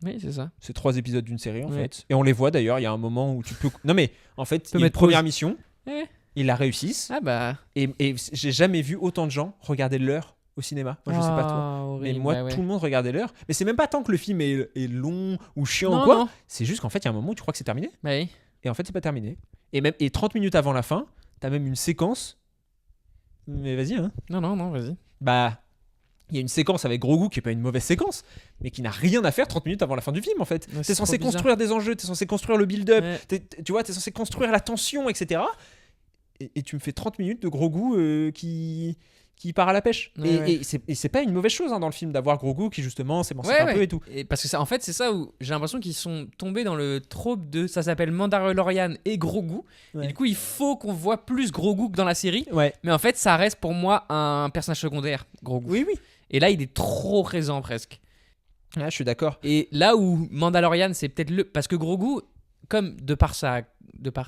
Oui, c'est ça. C'est 3 épisodes d'une série en Ouais. fait. Et on les voit d'ailleurs. Il y a un moment où tu peux. Non mais en fait, il y a une mettre première pause. mission. Ouais. Ils la réussissent. Ah bah. Et j'ai jamais vu autant de gens regarder l'heure au cinéma. Moi, je sais pas toi. Horrible, Mais moi, bah ouais. tout le monde regardait l'heure. Mais c'est même pas tant que le film est long ou chiant Non, ou quoi. non. C'est juste qu'en fait, il y a un moment où tu crois que c'est terminé. Bah oui. Et en fait, c'est pas terminé. Et 30 minutes avant la fin, t'as même une séquence. Mais vas-y, hein. Non, vas-y. Bah. Il y a une séquence avec Grogu qui est pas une mauvaise séquence, mais qui n'a rien à faire 30 minutes avant la fin du film en fait. Ouais, T'es c'est censé trop bizarre. construire des enjeux, t'es censé construire le build-up, Ouais. tu vois, t'es censé construire la tension, etc. Et tu me fais 30 minutes de Grogu qui part à la pêche. Ouais, ouais. Et c'est pas une mauvaise chose hein, dans le film d'avoir Grogu qui justement s'émancipe Ouais, un ouais. peu et tout. Et parce que ça, en fait, c'est ça où j'ai l'impression qu'ils sont tombés dans le trope de ça s'appelle Mandalorian et Grogu. Ouais. Et du coup, il faut qu'on voit plus Grogu que dans la série. Ouais. Mais en fait, ça reste pour moi un personnage secondaire, Grogu. Oui, oui. Et là, il est trop présent presque. Ah, je suis d'accord. Et là où Mandalorian, c'est peut-être le. Parce que Grogu, comme de par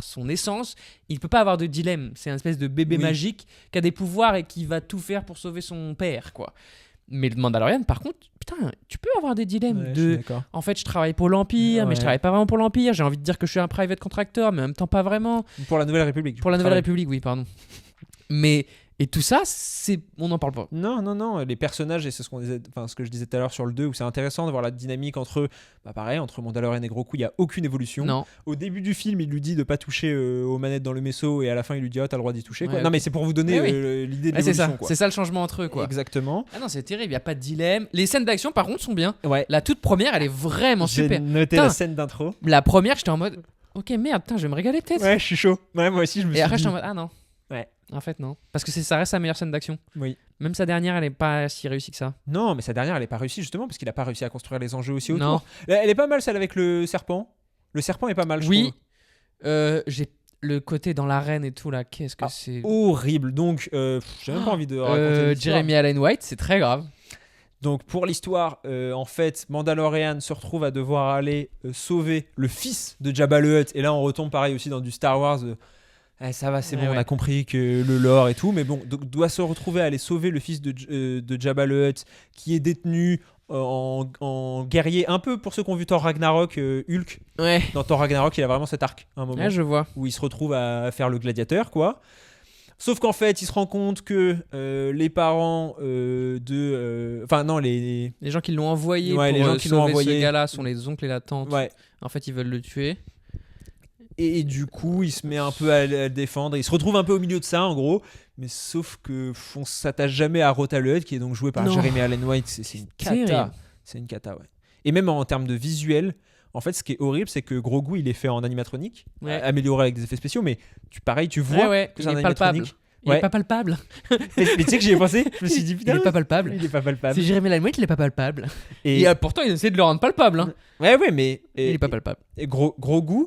son essence, il peut pas avoir de dilemme. C'est un espèce de bébé Oui. magique qui a des pouvoirs et qui va tout faire pour sauver son père, quoi. Mais le Mandalorian, par contre, putain, tu peux avoir des dilemmes Ouais, je suis de. d'accord. En fait, je travaille pour l'Empire, mais Ouais. je travaille pas vraiment pour l'Empire. J'ai envie de dire que je suis un private contractor, mais en même temps pas vraiment. Pour la Nouvelle République. Pour la Nouvelle République, oui, pardon. Mais Et tout ça, on n'en parle pas. Non, les personnages, et c'est ce que je disais tout à l'heure sur le 2, où c'est intéressant de voir la dynamique entre Mandalorian et Grogu, il n'y a aucune évolution. Non. Au début du film, il lui dit de pas toucher aux manettes dans le vaisseau, et à la fin, il lui dit t'as le droit d'y toucher. Quoi. Ouais, Non, ok. mais c'est pour vous donner l'idée de C'est l'évolution. ça. Quoi. C'est ça le changement entre eux, quoi. Exactement. Ah non, c'est terrible, il n'y a pas de dilemme. Les scènes d'action, par contre, sont bien. Ouais. La toute première, elle est vraiment J'ai super. noté Putain. la scène d'intro. La première, j'étais en mode, ok, merde, putain, je vais me régaler peut-être. Ouais, je suis chaud. Ouais, moi aussi, je me suis Et après, dit. j'étais en mode, ah non. Ouais. En fait, non. Parce que ça reste sa meilleure scène d'action. Oui. Même sa dernière, elle est pas si réussie que ça. Non, mais sa dernière, elle est pas réussie justement parce qu'il a pas réussi à construire les enjeux aussi autour. Non. Elle est pas mal celle avec le serpent. Le serpent est pas mal, je Oui. trouve. J'ai le côté dans l'arène et tout là. Qu'est-ce que c'est Horrible. Donc, j'ai même pas envie de raconter l'histoire. Jeremy Allen White, c'est très grave. Donc, pour l'histoire, en fait, Mandalorian se retrouve à devoir aller sauver le fils de Jabba le Hutt. Et là, on retombe pareil aussi dans du Star Wars. Ça va, c'est bon, on a compris que le lore et tout. Mais bon, doit se retrouver à aller sauver le fils de Jabba le Hutt qui est détenu en guerrier, un peu pour ceux qui ont vu Thor Ragnarok, Hulk. Ouais. Dans Thor Ragnarok, il a vraiment cet arc à un moment Ouais, je vois. où il se retrouve à faire le gladiateur, quoi. Sauf qu'en fait, il se rend compte que les parents les gens qui l'ont envoyé Ouais, pour les gens qui l'ont sauver envoyé. ce gars-là sont les oncles et la tante. Ouais. En fait, ils veulent le tuer. Et du coup, il se met un peu à le défendre. Il se retrouve un peu au milieu de ça, en gros. Mais sauf que on s'attache jamais à Rota le Hutt, qui est donc joué par Non. Jeremy Allen White. C'est une Terrible. cata. C'est une cata, ouais. Et même en termes de visuel, en fait, ce qui est horrible, c'est que Grogu, il est fait en animatronique, Ouais. amélioré avec des effets spéciaux, mais tu vois Ouais, que il c'est un est palpable. animatronique. Il Ouais. est pas palpable. Mais tu sais que j'y ai pensé. Je me suis dit, Il putain, est pas palpable. il est pas palpable. C'est Jeremy Allen White, il est pas palpable. Et Pourtant, il essaie de le rendre palpable. Hein. ouais, mais Il est pas palpable. et Grogu,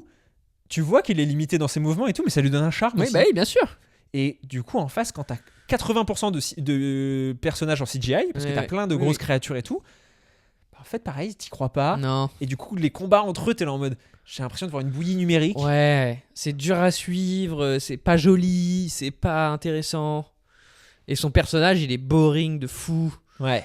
tu vois qu'il est limité dans ses mouvements et tout, mais ça lui donne un charme Oui, aussi. bah oui, bien sûr. Et du coup, en face, quand t'as 80% de personnages en CGI, parce que Ouais, t'as ouais. plein de Oui, grosses oui. créatures et tout, bah, en fait, pareil, t'y crois pas. Non. Et du coup, les combats entre eux, t'es là en mode, j'ai l'impression de voir une bouillie numérique. Ouais, c'est dur à suivre, c'est pas joli, c'est pas intéressant. Et son personnage, il est boring de fou. Ouais,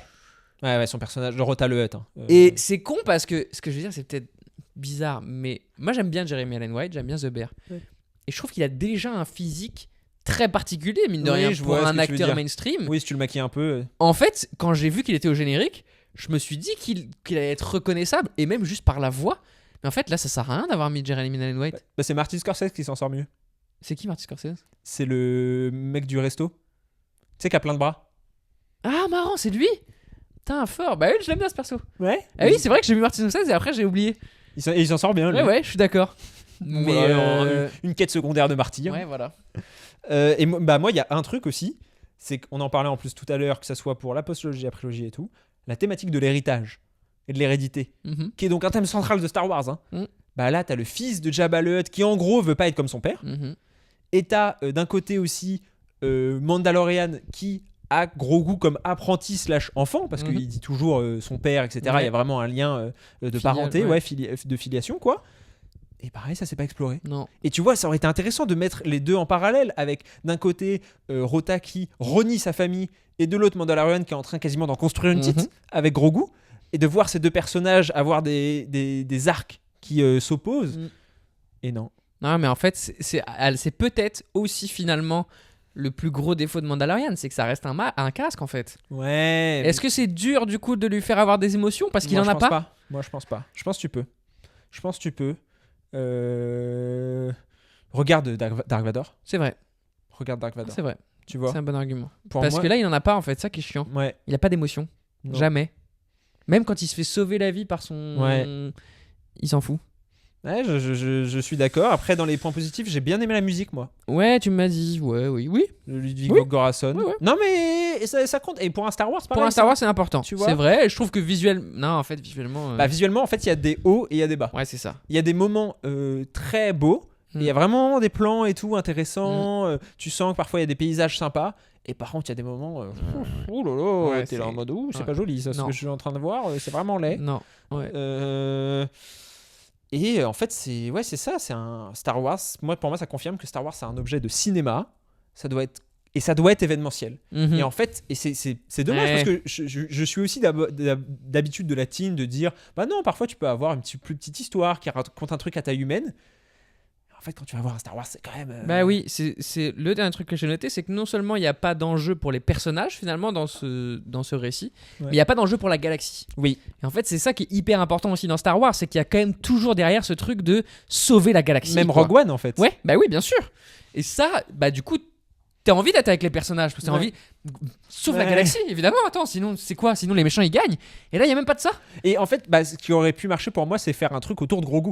son personnage, le Rota le Hutt. Hein. Et c'est con parce que, ce que je veux dire, c'est peut-être bizarre, mais moi j'aime bien Jeremy Allen White, j'aime bien The Bear. Ouais. Et je trouve qu'il a déjà un physique très particulier, mine de Oui, rien, je pour vois ce un que tu veux acteur dire. mainstream. Oui, si tu le maquilles un peu. En fait, quand j'ai vu qu'il était au générique, je me suis dit qu'il allait être reconnaissable, et même juste par la voix. Mais en fait, là, ça sert à rien d'avoir mis Jeremy Allen White. Bah, c'est Martin Scorsese qui s'en sort mieux. C'est qui Martin Scorsese? C'est le mec du resto. Tu sais, qui a plein de bras. Ah, marrant, c'est lui. Putain, fort. Bah oui, je l'aime bien ce perso. Ouais. Ah oui, c'est vrai que j'ai mis Martin Scorsese et après j'ai oublié. Il s'en sort bien, lui. Ouais, je suis d'accord. Mais Voilà, une quête secondaire de Marty. ouais, voilà. Et moi, il y a un truc aussi, c'est qu'on en parlait en plus tout à l'heure, que ça soit pour la postologie, la prélogie et tout, la thématique de l'héritage et de l'hérédité, Mhm, qui est donc un thème central de Star Wars. Hein. Mm. Bah là, t'as le fils de Jabba le Hutt qui, en gros, veut pas être comme son père. mhm. Et t'as d'un côté aussi Mandalorian qui a Grogu comme apprenti / enfant, parce Mhm. qu'il dit toujours son père, etc. Ouais. Il y a vraiment un lien de Filial, parenté, ouais. de filiation, quoi. Et pareil, ça s'est pas exploré. Non. Et tu vois, ça aurait été intéressant de mettre les deux en parallèle, avec d'un côté Rota qui renie sa famille, et de l'autre Mandalorian qui est en train quasiment d'en construire une petite, Mhm. avec Grogu, et de voir ces deux personnages avoir des arcs qui s'opposent. Mm. Et non. Non, mais en fait, c'est peut-être aussi finalement le plus gros défaut de Mandalorian, c'est que ça reste un casque en fait. Ouais. Est-ce que c'est dur du coup de lui faire avoir des émotions parce qu'il Moi, en je a pense pas, Moi, je pense pas. Je pense que tu peux. Regarde Dark Vador. C'est vrai, Regarde Dark Vador. c'est vrai. Tu vois. C'est un bon argument. Pour Parce moi, que là, il en a pas en fait, ça qui est chiant. ouais. Il a pas d'émotion. Non. Jamais. Même quand il se fait sauver la vie par son. Ouais. Il s'en fout. Ouais, je suis d'accord. Après, dans les points positifs, j'ai bien aimé la musique, moi. Ouais, tu m'as dit. Ouais, oui. Le Ludwig Oui. Göransson. Ouais, ouais. Non, mais ça compte. Et pour un Star Wars, pareil. Pour un Star Wars, c'est important. Tu vois. C'est vrai. Et je trouve que non, en fait, visuellement. Bah, visuellement, en fait, il y a des hauts et il y a des bas. Ouais, c'est ça. Il y a des moments très beaux. Et il y a vraiment des plans et tout intéressants. Tu sens que parfois il y a des paysages sympas. Et par contre, il y a des moments. Oh là là, Ouais, t'es c'est- là en mode ouh, c'est ouais. pas joli ça. Ce Non. que je suis en train de voir, c'est vraiment laid. Non. Ouais. Et en fait, c'est ça. C'est un Star Wars. Pour moi, ça confirme que Star Wars, c'est un objet de cinéma. Ça doit être événementiel. Mhm. Et en fait, c'est dommage Ouais. parce que je suis aussi d'habitude de la team de dire bah non, parfois tu peux avoir une plus petite histoire qui raconte un truc à taille humaine. En en fait, quand tu vas voir un Star Wars, c'est quand même. Bah oui, c'est le dernier truc que j'ai noté, c'est que non seulement il n'y a pas d'enjeu pour les personnages finalement dans ce récit, Ouais. mais il n'y a pas d'enjeu pour la galaxie. Oui. Et en fait, c'est ça qui est hyper important aussi dans Star Wars, c'est qu'il y a quand même toujours derrière ce truc de sauver la galaxie. Même quoi. Rogue One, en fait. Ouais, bah oui, bien sûr. Et ça, bah du coup, t'as envie d'être avec les personnages, parce que t'as Ouais. envie. Sauf la Ouais. galaxie, évidemment. Attends, sinon, c'est quoi? Sinon, les méchants ils gagnent. Et là, il y a même pas de ça. Et en fait, ce qui aurait pu marcher pour moi, c'est faire un truc autour de Grogu.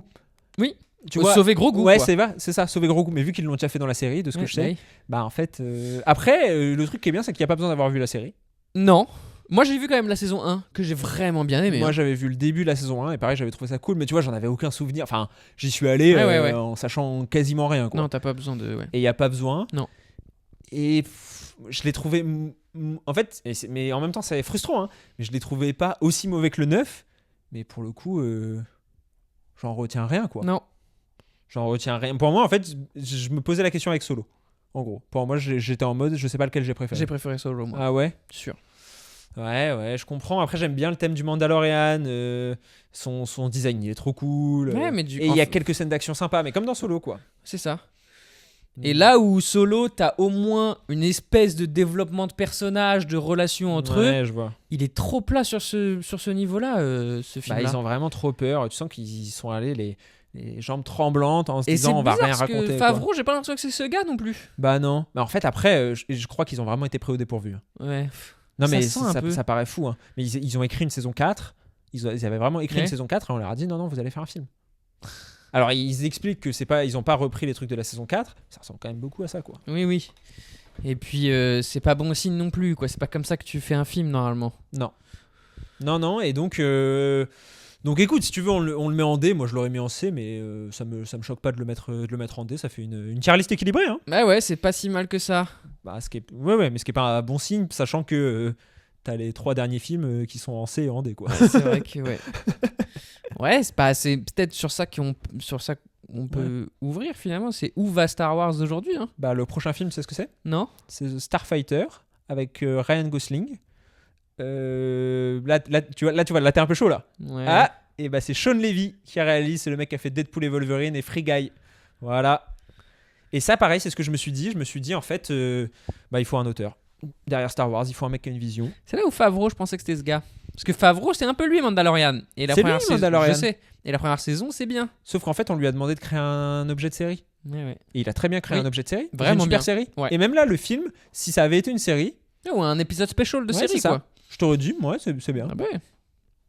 Oui. Tu vois. Sauver Grogu. Ouais, quoi. c'est ça, sauver Grogu. Mais vu qu'ils l'ont déjà fait dans la série, de ce que Ouais, je sais, bah oui. bah en fait. Après, le truc qui est bien, c'est qu'il n'y a pas besoin d'avoir vu la série. Non. Moi, j'ai vu quand même la saison 1, que j'ai vraiment bien aimé. Moi, hein. j'avais vu le début de la saison 1 et pareil, j'avais trouvé ça cool. Mais tu vois, j'en avais aucun souvenir. Enfin, j'y suis allé Ouais. en sachant quasiment rien. Quoi. Non, t'as pas besoin de. Ouais. Et il n'y a pas besoin. Non. Et je l'ai trouvé. En fait, mais en même temps, c'est frustrant. Hein, mais je l'ai trouvé pas aussi mauvais que le 9. Mais pour le coup, j'en retiens rien. Quoi. Non. J'en retiens rien. Pour moi, en fait, je me posais la question avec Solo. En gros. Pour moi, j'étais en mode, je sais pas lequel j'ai préféré. J'ai préféré Solo, moi. Ah ouais? Sûr. Ouais, je comprends. Après, j'aime bien le thème du Mandalorian. Son design, il est trop cool. Ouais, mais et il y a quelques scènes d'action sympas, mais comme dans Solo, quoi. C'est ça. Et là où Solo, t'as au moins une espèce de développement de personnages, de relations entre eux, Ouais, je vois. il est trop plat sur ce niveau-là, ce film-là. Ils ont vraiment trop peur. Tu sens qu'ils sont allés les jambes tremblantes en se Et disant c'est on va bizarre rien parce raconter. que quoi. Favreau, j'ai pas l'impression que c'est ce gars non plus. Bah non. Mais en fait, après, je crois qu'ils ont vraiment été pris au dépourvu. Ouais. Non, Ça mais sent un peu. ça paraît fou. Hein. Mais ils ont écrit une saison 4. Ils avaient vraiment écrit Ouais. une saison 4 et on leur a dit non, vous allez faire un film. Alors, ils expliquent que ils ont pas repris les trucs de la saison 4. Ça ressemble quand même beaucoup à ça, quoi. Oui. Et puis, c'est pas bon signe non plus, quoi. C'est pas comme ça que tu fais un film, normalement. Non. Et donc écoute, si tu veux, on le met en D. Moi, je l'aurais mis en C, mais ça me choque pas de le mettre en D. Ça fait une tier list équilibrée. Hein. Bah ouais, c'est pas si mal que ça. Mais ce qui est pas un bon signe, sachant que t'as les 3 derniers films qui sont en C et en D, quoi. C'est vrai que, ouais. Ouais, c'est peut-être sur ça qu'on peut ouvrir, finalement. C'est où va Star Wars d'aujourd'hui, hein? Bah, le prochain film, c'est ce que c'est? Non? C'est The Starfighter avec Ryan Gosling. Là, tu vois, là, t'es un peu chaud, là. Ouais. Ah, et bah, c'est Sean Levy qui réalise. C'est le mec qui a fait Deadpool et Wolverine et Free Guy. Voilà. Et ça, pareil, c'est ce que je me suis dit. Je me suis dit, en fait, il faut un auteur. Derrière Star Wars, il faut un mec qui a une vision. C'est là où Favreau, je pensais que c'était ce gars. Parce que Favreau, c'est un peu lui, Mandalorian. Et la C'est première lui, saison, Mandalorian. je sais. Et la première saison, c'est bien. Sauf qu'en fait, on lui a demandé de créer un objet de série. Ouais. Et il a très bien créé Oui. un objet de série. Vraiment une super bien. série. Ouais. Et même là, le film, si ça avait été une série, Ou un épisode special de ouais, série, c'est ça. quoi. Je t'aurais dit, ouais, c'est bien. Ah bah ouais.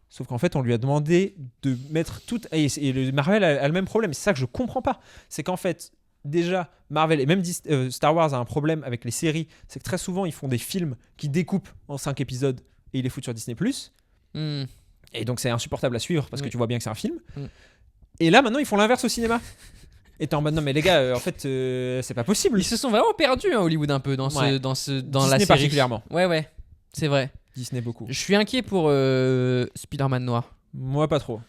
Sauf qu'en fait, on lui a demandé de mettre tout. Et le Marvel a le même problème. C'est ça que je comprends pas. C'est qu'en fait, déjà, Marvel et même Star Wars a un problème avec les séries. C'est que très souvent, ils font des films qui découpent en 5 épisodes et ils les foutent sur Disney+. Hmm. Et donc, c'est insupportable à suivre parce que Oui. tu vois bien que c'est un film. Mm. Et là, maintenant, ils font l'inverse au cinéma. Et t'es en mode, non, mais les gars, en fait, c'est pas possible. Ils se sont vraiment perdus, hein, Hollywood, un peu, dans Ouais. la Disney série. particulièrement. Ouais. C'est vrai. Disney beaucoup. Je suis inquiet pour Spider-Man noir. Moi, pas trop.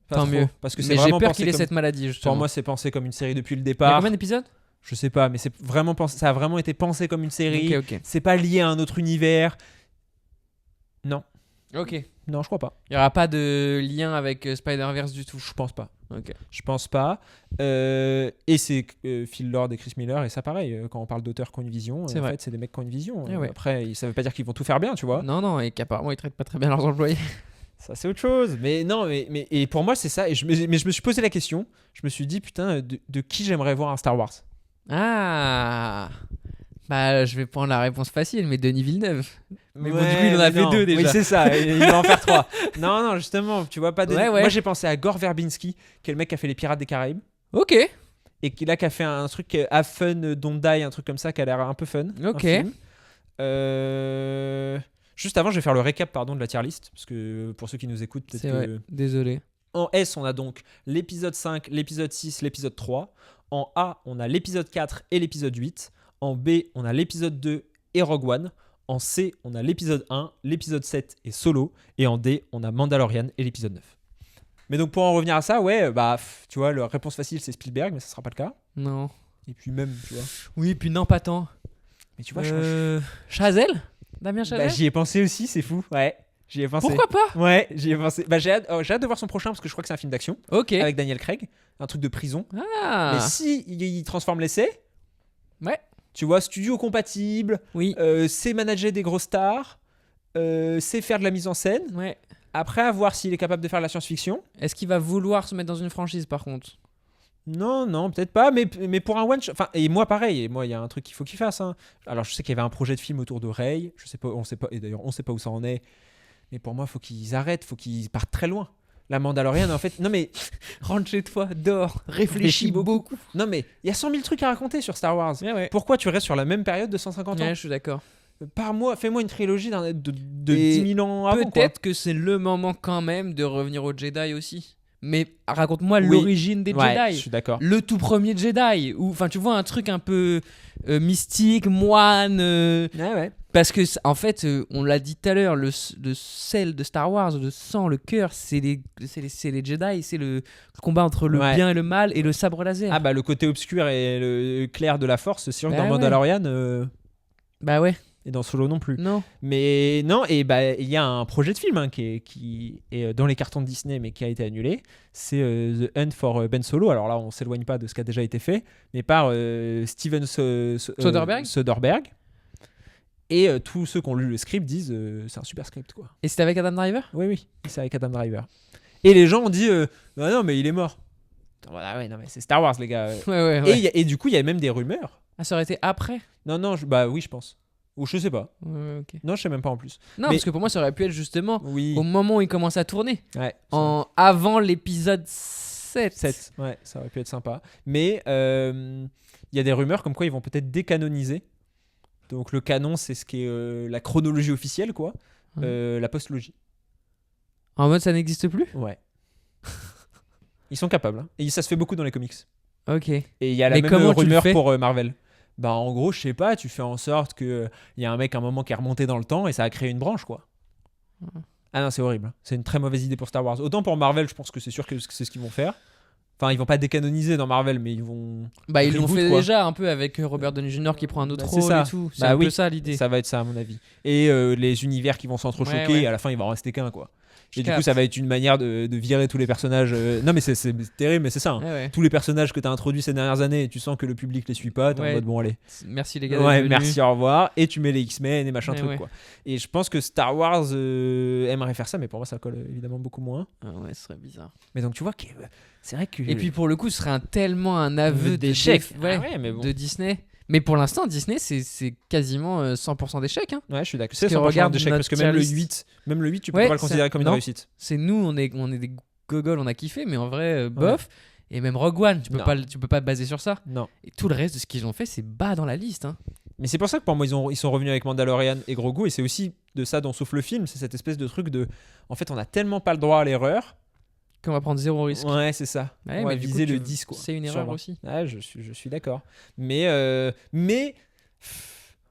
Pas Tant trop, mieux. Parce que c'est Mais j'ai vraiment peur pensé qu'il ait comme- cette maladie, justement. Pour moi, c'est pensé comme une série depuis le Il y a départ. combien d'épisodes? Je sais pas, mais c'est vraiment pensé, ça a vraiment été pensé comme une série. Ok. C'est pas lié à un autre univers. Ok. Non, je crois pas. Il n'y aura pas de lien avec Spider-Verse du tout. Je pense pas. Ok. Je pense pas. Et c'est Phil Lord et Chris Miller, et ça pareil, quand on parle d'auteurs qui ont une vision, C'est en vrai. fait, c'est des mecs qui ont une vision. Eh ouais. Après, ça veut pas dire qu'ils vont tout faire bien, tu vois. Non, et qu'apparemment, ils traitent pas très bien leurs employés. Ça, c'est autre chose. Mais non, mais et pour moi, c'est ça. Et je me suis posé la question. Je me suis dit, putain, de qui j'aimerais voir un Star Wars? Ah. Bah, je vais prendre la réponse facile, mais Denis Villeneuve. Mais bon, Ouais, du coup, il en a mais fait non. 2 déjà. Oui, c'est ça. Il va en faire 3. Non, justement, tu vois pas. Ouais. Moi, j'ai pensé à Gore Verbinski, qui est le mec qui a fait Les Pirates des Caraïbes. Ok. Et qui a fait un truc Have Fun, Don't Die, un truc comme ça qui a l'air un peu fun. un Ok. film. Juste avant, je vais faire le récap de la tier list, parce que pour ceux qui nous écoutent, peut-être C'est que... vrai. Désolé. En S, on a donc l'épisode 5, l'épisode 6, l'épisode 3. En A, on a l'épisode 4 et l'épisode 8. En B, on a l'épisode 2 et Rogue One. En C, on a l'épisode 1, l'épisode 7 et Solo. Et en D, on a Mandalorian et l'épisode 9. Mais donc pour en revenir à ça, ouais, tu vois, la réponse facile c'est Spielberg, mais ça sera pas le cas. Non. Et puis même, tu vois. Oui, puis non, pas tant. Mais tu vois, Chazelle Damien Chazelle j'y ai pensé aussi, c'est fou. Ouais, J'y ai pensé. Pourquoi pas? Ouais, j'y ai pensé. Bah, j'ai hâte de voir son prochain parce que je crois que c'est un film d'action Ok. avec Daniel Craig, un truc de prison. Ah. Mais si il transforme l'essai, Ouais. tu vois, studio compatible, Oui. c'est manager des grosses stars, c'est faire de la mise en scène. Ouais. Après, à voir s'il est capable de faire de la science-fiction. Est-ce qu'il va vouloir se mettre dans une franchise par contre? Non, peut-être pas, mais pour un one shot. Enfin, et moi, pareil, il y a un truc qu'il faut qu'il fasse. Hein. Alors, je sais qu'il y avait un projet de film autour de Rey, je sais pas, on sait pas, et d'ailleurs, on sait pas où ça en est. Mais pour moi, faut qu'ils arrêtent, faut qu'ils partent très loin. La Mandalorian, en fait, non mais Rentre chez toi, dors, réfléchis beaucoup. non mais il y a 100 000 trucs à raconter sur Star Wars. Ouais. Pourquoi tu restes sur la même période de 150 ans? Ouais, je suis d'accord. Par mois, fais-moi une trilogie de Et 10 000 ans avant. Quoi. Peut-être que c'est le moment quand même de revenir aux Jedi aussi. Mais raconte-moi Oui. l'origine des Ouais, je Jedi. suis d'accord. Le tout premier Jedi. Ou, enfin, tu vois, un truc un peu mystique, moine. Ouais. Parce que, en fait, on l'a dit tout à l'heure, le sel de Star Wars, le sang, le cœur, c'est les Jedi. C'est le combat entre le Ouais. bien et le mal et le sabre laser. Ah bah le côté obscur et le clair de la force, c'est sûr que Bah dans ouais. Mandalorian Bah ouais, et dans Solo non plus. non. Mais non, et bah il y a un projet de film hein, qui est dans les cartons de Disney mais qui a été annulé. C'est The Hunt for Ben Solo. Alors là, on s'éloigne pas de ce qui a déjà été fait, mais par Steven Soderbergh. Et tous ceux qui ont lu le script disent c'est un super script quoi. Et c'était avec Adam Driver? Oui, c'est avec Adam Driver. Et les gens ont dit bah non mais il est mort. Ah ouais non mais c'est Star Wars les gars. Ouais. Et du coup il y a même des rumeurs. Ah, ça aurait été après? Non bah oui je pense. Ou je sais pas. Ouais, ok. Non je sais même pas en plus. Non, Mais- parce que pour moi, ça aurait pu être justement Oui. au moment où il commence à tourner. Ouais. Avant l'épisode 7. 7. Ouais, ça aurait pu être sympa. Mais il y a des rumeurs comme quoi ils vont peut-être décanoniser. Donc le canon, c'est ce qui est la chronologie officielle, quoi. La postlogie. En mode, ça n'existe plus? Ouais. Ils sont capables. Hein. Et ça se fait beaucoup dans les comics. Ok. Et il y a la Mais même comment tu le rumeur fais pour Marvel. Bah en gros, je sais pas, tu fais en sorte que il y a un mec à un moment qui est remonté dans le temps et ça a créé une branche, quoi. Ah non, c'est horrible. C'est une très mauvaise idée pour Star Wars. Autant pour Marvel, je pense que c'est sûr que c'est ce qu'ils vont faire. Enfin, ils vont pas décanoniser dans Marvel, mais ils vont. Bah, ils l'ont Reboot, fait quoi. déjà un peu avec Robert Downey Jr. qui prend un autre Bah, c'est rôle ça. et tout. C'est Bah un oui. peu ça l'idée. Ça va être ça, à mon avis. Et les univers qui vont s'entrechoquer, Ouais. et à la fin, il va en rester qu'un, quoi. Je Et du coup, capte. ça va être une manière de virer tous les personnages. Non, mais c'est terrible, mais c'est ça. Hein. Ouais. Tous les personnages que tu as introduits ces dernières années, et tu sens que le public les suit pas, t'es en Ouais. mode bon, allez. Merci les gars. Ouais, d'être venus. merci, au revoir. Et tu mets les X-Men et machin Ouais, truc, ouais. quoi. Et je pense que Star Wars aimerait faire ça, mais pour moi, ça colle évidemment beaucoup moins. Ah ouais, ce serait bizarre. Mais donc, tu vois, c'est vrai que. Et puis pour le coup, ce serait tellement un aveu d'échec. Ouais, Ah ouais, mais bon. de Disney. Mais pour l'instant, Disney, c'est quasiment 100% d'échec. Hein. Ouais, je suis d'accord. Parce C'est que 100% regarde d'échec, notre parce que même le tier 8, tu peux Ouais, pas le considérer comme une non. réussite. C'est nous, on est des gogoles, on a kiffé, mais en vrai, bof. Et même Rogue One, tu Non. peux pas te baser sur ça. Non. Et tout le reste de ce qu'ils ont fait, c'est bas dans la liste. Hein. Mais c'est pour ça que pour moi ils sont revenus avec Mandalorian et Grogu, et c'est aussi de ça dont souffle le film, c'est cette espèce de truc de en fait on a tellement pas le droit à l'erreur. Qu'on va prendre zéro risque. Ouais, c'est ça. Ouais, on va mais du viser coup, le 10 quoi. C'est une erreur Sûrement. aussi. Ouais, je suis d'accord. Mais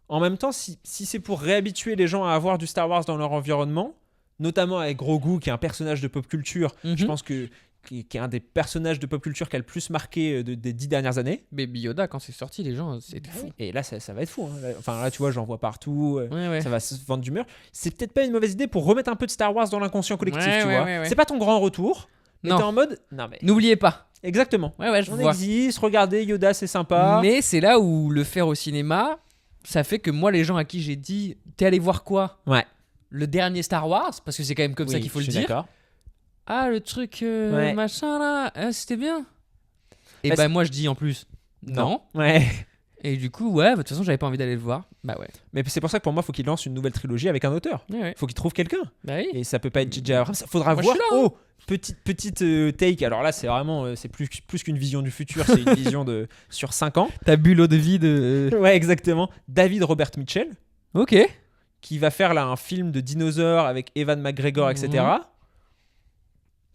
en même temps si c'est pour réhabituer les gens à avoir du Star Wars dans leur environnement, notamment avec Grogu qui est un personnage de pop culture, je Mhm. pense que qui est un des personnages de pop culture qui a le plus marqué des 10 dernières années. Baby Yoda, quand c'est sorti, les gens, c'était fou. Et là, ça va être fou. Hein. Enfin, là, tu vois, j'en vois partout. Ouais. Ça va se vendre d'humeur. C'est peut-être pas une mauvaise idée pour remettre un peu de Star Wars dans l'inconscient collectif, Ouais, tu ouais, vois. ouais. C'est pas ton grand retour, mais Non. t'es en mode. Non, mais. N'oubliez pas. Exactement. Ouais, je On vois. existe, regardez, Yoda, c'est sympa. Mais c'est là où le faire au cinéma, ça fait que moi, les gens à qui j'ai dit, t'es allé voir quoi? Ouais. Le dernier Star Wars, parce que c'est quand même comme ça Oui, qu'il faut le je suis dire. D'accord. Ah, le truc Ouais. machin là, c'était bien. Et Bah, bah, moi, je dis en plus, non. Ouais. Et du coup, ouais, de toute façon, j'avais pas envie d'aller le voir. Bah ouais. Mais c'est pour ça que pour moi, faut qu'il lance une nouvelle trilogie avec un auteur. Ouais. Faut qu'il trouve quelqu'un. Bah oui. Et ça peut pas être J.J. Abrams. Ça faudra Moi, voir. je suis là, hein. Oh, petite take. Alors là, c'est vraiment, c'est plus qu'une vision du futur. C'est une vision sur 5 ans. Ta bulle de vie de. Ouais, exactement. David Robert Mitchell, Ok. qui va faire là un film de dinosaures avec Evan McGregor, etc.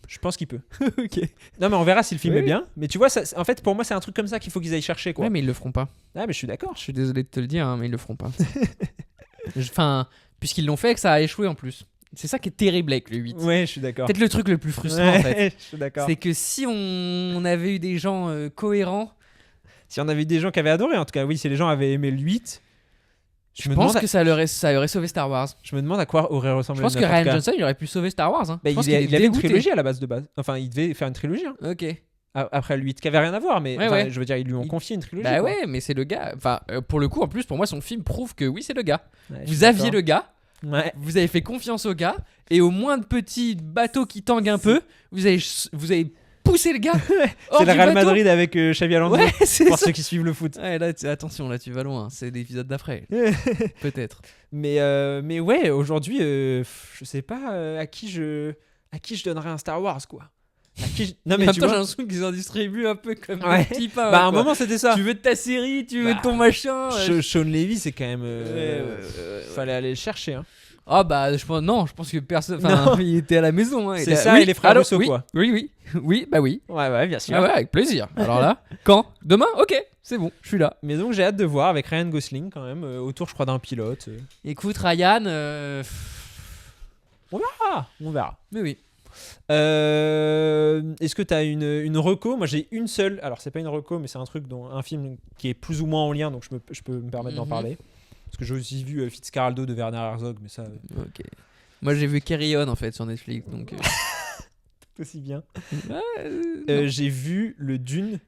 Je pense qu'il peut. Ok. Non, mais on verra si le film Oui. est bien. Mais tu vois, en fait, pour moi, c'est un truc comme ça qu'il faut qu'ils aillent chercher, quoi. Ouais, mais ils le feront pas. Ah, mais je suis d'accord. Je suis désolé de te le dire, hein, mais ils le feront pas. Enfin, puisqu'il l'ont fait et que ça a échoué en plus. C'est ça qui est terrible avec le 8. Ouais, je suis d'accord. Peut-être le truc le plus frustrant en fait. Ouais, je suis d'accord. C'est que si on avait eu des gens cohérents, Si on avait eu des gens qui avaient adoré, en tout cas, oui, si les gens avaient aimé le 8, Je pense que ça aurait sauvé Star Wars. Je me demande à quoi aurait ressemblé Je pense le que 9 en Ryan tout cas. Johnson, il aurait pu sauver Star Wars. Hein. Bah, Je pense il qu'il est avait une dégoûté. trilogie à la base de base. Enfin, il devait faire une trilogie. Hein. Ok. Après le 8, qui avait rien à voir, mais Ouais, enfin, ouais. je veux dire, ils lui ont confié une trilogie. Bah quoi. ouais, mais c'est le gars. Enfin, pour le coup, en plus, pour moi, son film prouve que oui, c'est le gars. Ouais, je Vous suis aviez d'accord. le gars, Ouais. vous avez fait confiance au gars, et au moins de petits bateaux qui tanguent un peu, vous avez poussé le gars. hors C'est le du Real bateau. Madrid avec Xavi Alonso. Ouais, c'est pour ça. ceux qui suivent le foot. Ouais, là, attention, là, tu vas loin. C'est l'épisode d'après. Peut-être. mais ouais, aujourd'hui, je sais pas à qui je donnerais un Star Wars, quoi. Non, mais En même tu temps, j'ai vois. l'impression qu'ils en distribuent un peu comme Ouais. des petits pains. Bah, à un quoi. moment, c'était ça. Tu veux de ta série, tu veux de Bah, ton machin. Sean Levy, c'est quand même. Ouais. Fallait aller le chercher. Hein. Ah bah je pense que personne. Enfin, il était à la maison. Hein. C'est ça et les frères Russo, oui, quoi. Oui, bah oui. Ouais, bien sûr. Ah ouais, avec plaisir. Alors là, quand Demain Ok, c'est bon, je suis là. Mais donc, j'ai hâte de voir avec Ryan Gosling, quand même, autour, je crois, d'un pilote. Écoute, Ryan. Ah, on verra. Mais oui. Est-ce que tu as une reco? Moi, j'ai une seule. Alors, c'est pas une reco, mais c'est un film qui est plus ou moins en lien, donc je peux me permettre d'en Mhm. parler. Parce que j'ai aussi vu Fitzcarraldo de Werner Herzog, mais ça, Ok. Moi j'ai vu Carry On en fait sur Netflix, donc. c'est aussi bien. Non. J'ai vu le Dune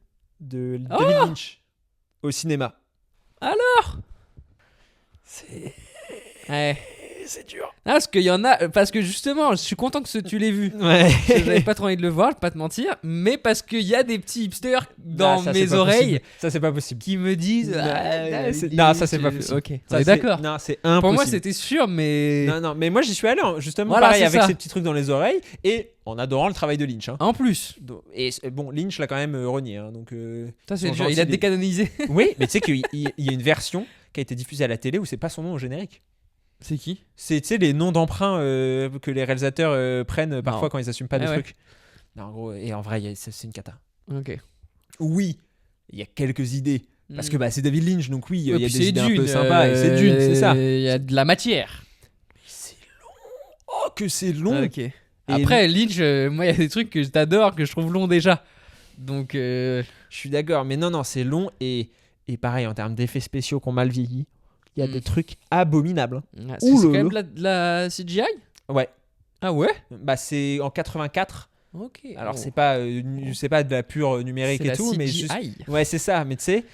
de Oh David Lynch au cinéma. Alors C'est Ouais. dur. Ah, parce que justement, je suis content que tu l'aies vu. Ouais. Parce que j'avais pas trop envie de le voir, je vais pas te mentir, mais parce qu'il y a des petits hipsters dans Ah, ça, c'est mes pas oreilles possible. Ça, c'est pas possible. qui me disent. Non, ça, c'est pas possible. Ok, on Ça, est c'est- d'accord. Non, c'est impossible. Pour moi, c'était sûr, mais. Non, mais moi j'y suis allé justement Voilà, pareil c'est avec ça. ces petits trucs dans les oreilles et en adorant le travail de Lynch. Hein. En plus, Et bon, Lynch l'a quand même renié. Hein, donc, ça c'est Ils sont dur. Il gentils, a les- décanonisé. oui, mais tu sais qu'il y a une version qui a été diffusée à la télé où c'est pas son nom au générique. C'est qui C'est tu sais, les noms d'emprunt que les réalisateurs prennent parfois Non. quand ils assument pas des Ah ouais. trucs. Non, en gros, et en vrai, c'est une cata. Ok. Oui, il y a quelques idées. Parce que bah, c'est David Lynch, donc oui, il y a Et puis des idées un peu Dune, sympas. Et c'est Dune, c'est ça. Il y a de la matière. C'est long. Oh, que c'est long. Ok. Après, Lynch, moi, il y a des trucs que t'adores, que je trouve longs déjà. Donc. Je suis d'accord, mais non, c'est long et pareil, en termes d'effets spéciaux qu'on mal vieilli, il y a des trucs abominables. Ah, Ouh c'est là quand même là. de la CGI. Ouais, Ah ouais. bah c'est en 84. Ok. Alors c'est pas de la pure numérique C'est et la tout, mais CGI. juste. Ouais, c'est ça, mais tu sais,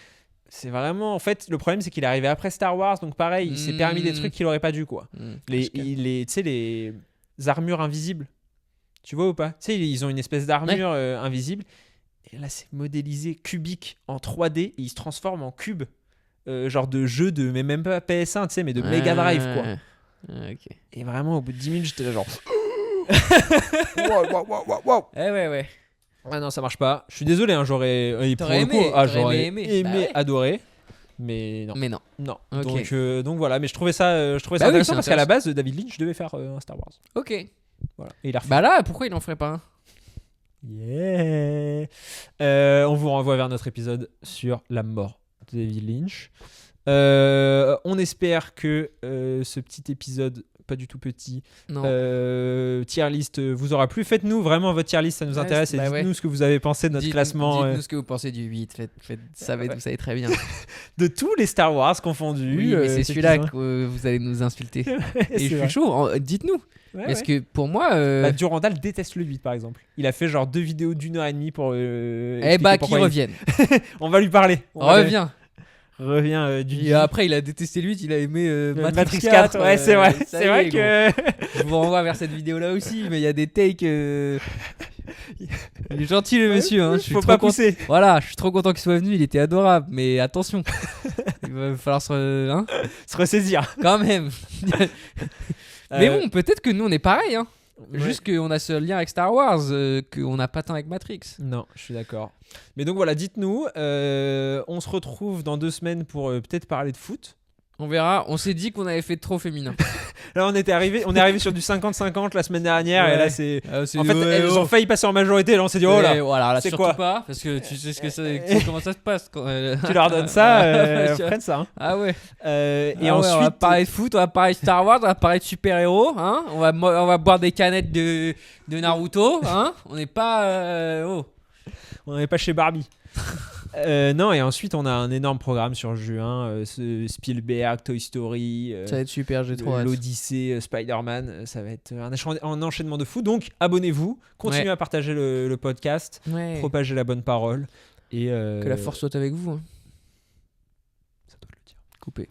c'est vraiment en fait le problème c'est qu'il est arrivé après Star Wars, donc pareil, il s'est permis des trucs qu'il aurait pas dû quoi. Tu sais les armures invisibles. Tu vois ou pas? Tu sais, ils ont une espèce d'armure invisible. Et là, c'est modélisé cubique en 3D et il se transforme en cube. Genre de jeu de, mais même pas PS1, tu sais, mais de Mega Drive, quoi. Ok. Et vraiment, au bout de 10 minutes, j'étais là, genre. Ouais. Ah non, ça marche pas. Je suis désolé, hein, j'aurais. pour T'aurais le coup, aimé, ah, t'aurais j'aurais aimé. Bah ouais. adoré. Mais non. Mais non. Non. Ok. Donc voilà, mais je trouvais ça, Bah oui, intéressant c'est parce qu'à la base, David Lynch devait faire un Star Wars. Ok. Voilà. Et il a refait. Bah là, pourquoi il en ferait pas un? Yeah. On vous renvoie vers notre épisode sur la mort de David Lynch. On espère que ce petit épisode, pas du tout petit, Non. tier list vous aura plu. Faites-nous vraiment votre tier list, ça nous Ouais, intéresse. Et bah dites-nous ouais. ce que vous avez pensé de notre classement Dites-nous ce que vous pensez du 8. Vous savez très bien. de tous les Star Wars confondus. Oui, mais c'est celui-là qu'ils ont- que vous allez nous insulter. Et C'est je vrai. suis chaud. Dites-nous. Ouais, Parce ouais. que pour moi. Bah, Durandal déteste le 8 par exemple. Il a fait genre 2 vidéos d'1h30 pour. Eh expliquer bah, pourquoi qui il- revienne. On va lui parler. On va- Reviens. Reviens du. Et après, il a détesté lui, il a aimé Matrix 4, ouais, c'est vrai. ça C'est y vrai est, que. gros. Je vous renvoie vers cette vidéo-là aussi, mais il y a des takes. Il est gentil, le monsieur. Hein. Je suis Faut trop pas content. pousser. Voilà, je suis trop content qu'il soit venu, il était adorable, mais attention. Il va falloir hein, Se ressaisir. quand même. Mais Euh, bon, peut-être que nous, on est pareil. Hein. ouais. Juste qu'on a ce lien avec Star Wars, qu'on n'a pas tant avec Matrix. Non, je suis d'accord. Mais donc voilà, dites-nous. On se retrouve dans 2 semaines pour peut-être parler de foot. On verra. On s'est dit qu'on avait fait trop féminin. Là, on est arrivé sur du 50-50 la semaine dernière et Ouais. là c'est. En En fait, elles ont failli passer en majorité. Et là, on s'est dit oh là, voilà, là, c'est surtout quoi pas, parce que tu sais ce que c'est, tu sais comment ça se passe. Quand, tu leur donnes ça, Ouais, prennent ça. Hein. Ah ouais. Et Ah ouais, ensuite, on va parler de foot, on va parler de Star Wars, on va parler de super-héros, hein. On va boire des canettes de Naruto, hein. On n'est pas. Oh. on n'est pas chez Barbie. Non, et ensuite, on a un énorme programme sur juin. Spielberg, Toy Story, Ça va être super, j'ai trop hâte. l'Odyssée, Spider-Man. Ça va être un enchaînement de fou. Donc, abonnez-vous, continuez Ouais. à partager le podcast, Ouais. propagez la bonne parole. Et, Que la force soit avec vous. Hein. Ça doit le dire. Coupé.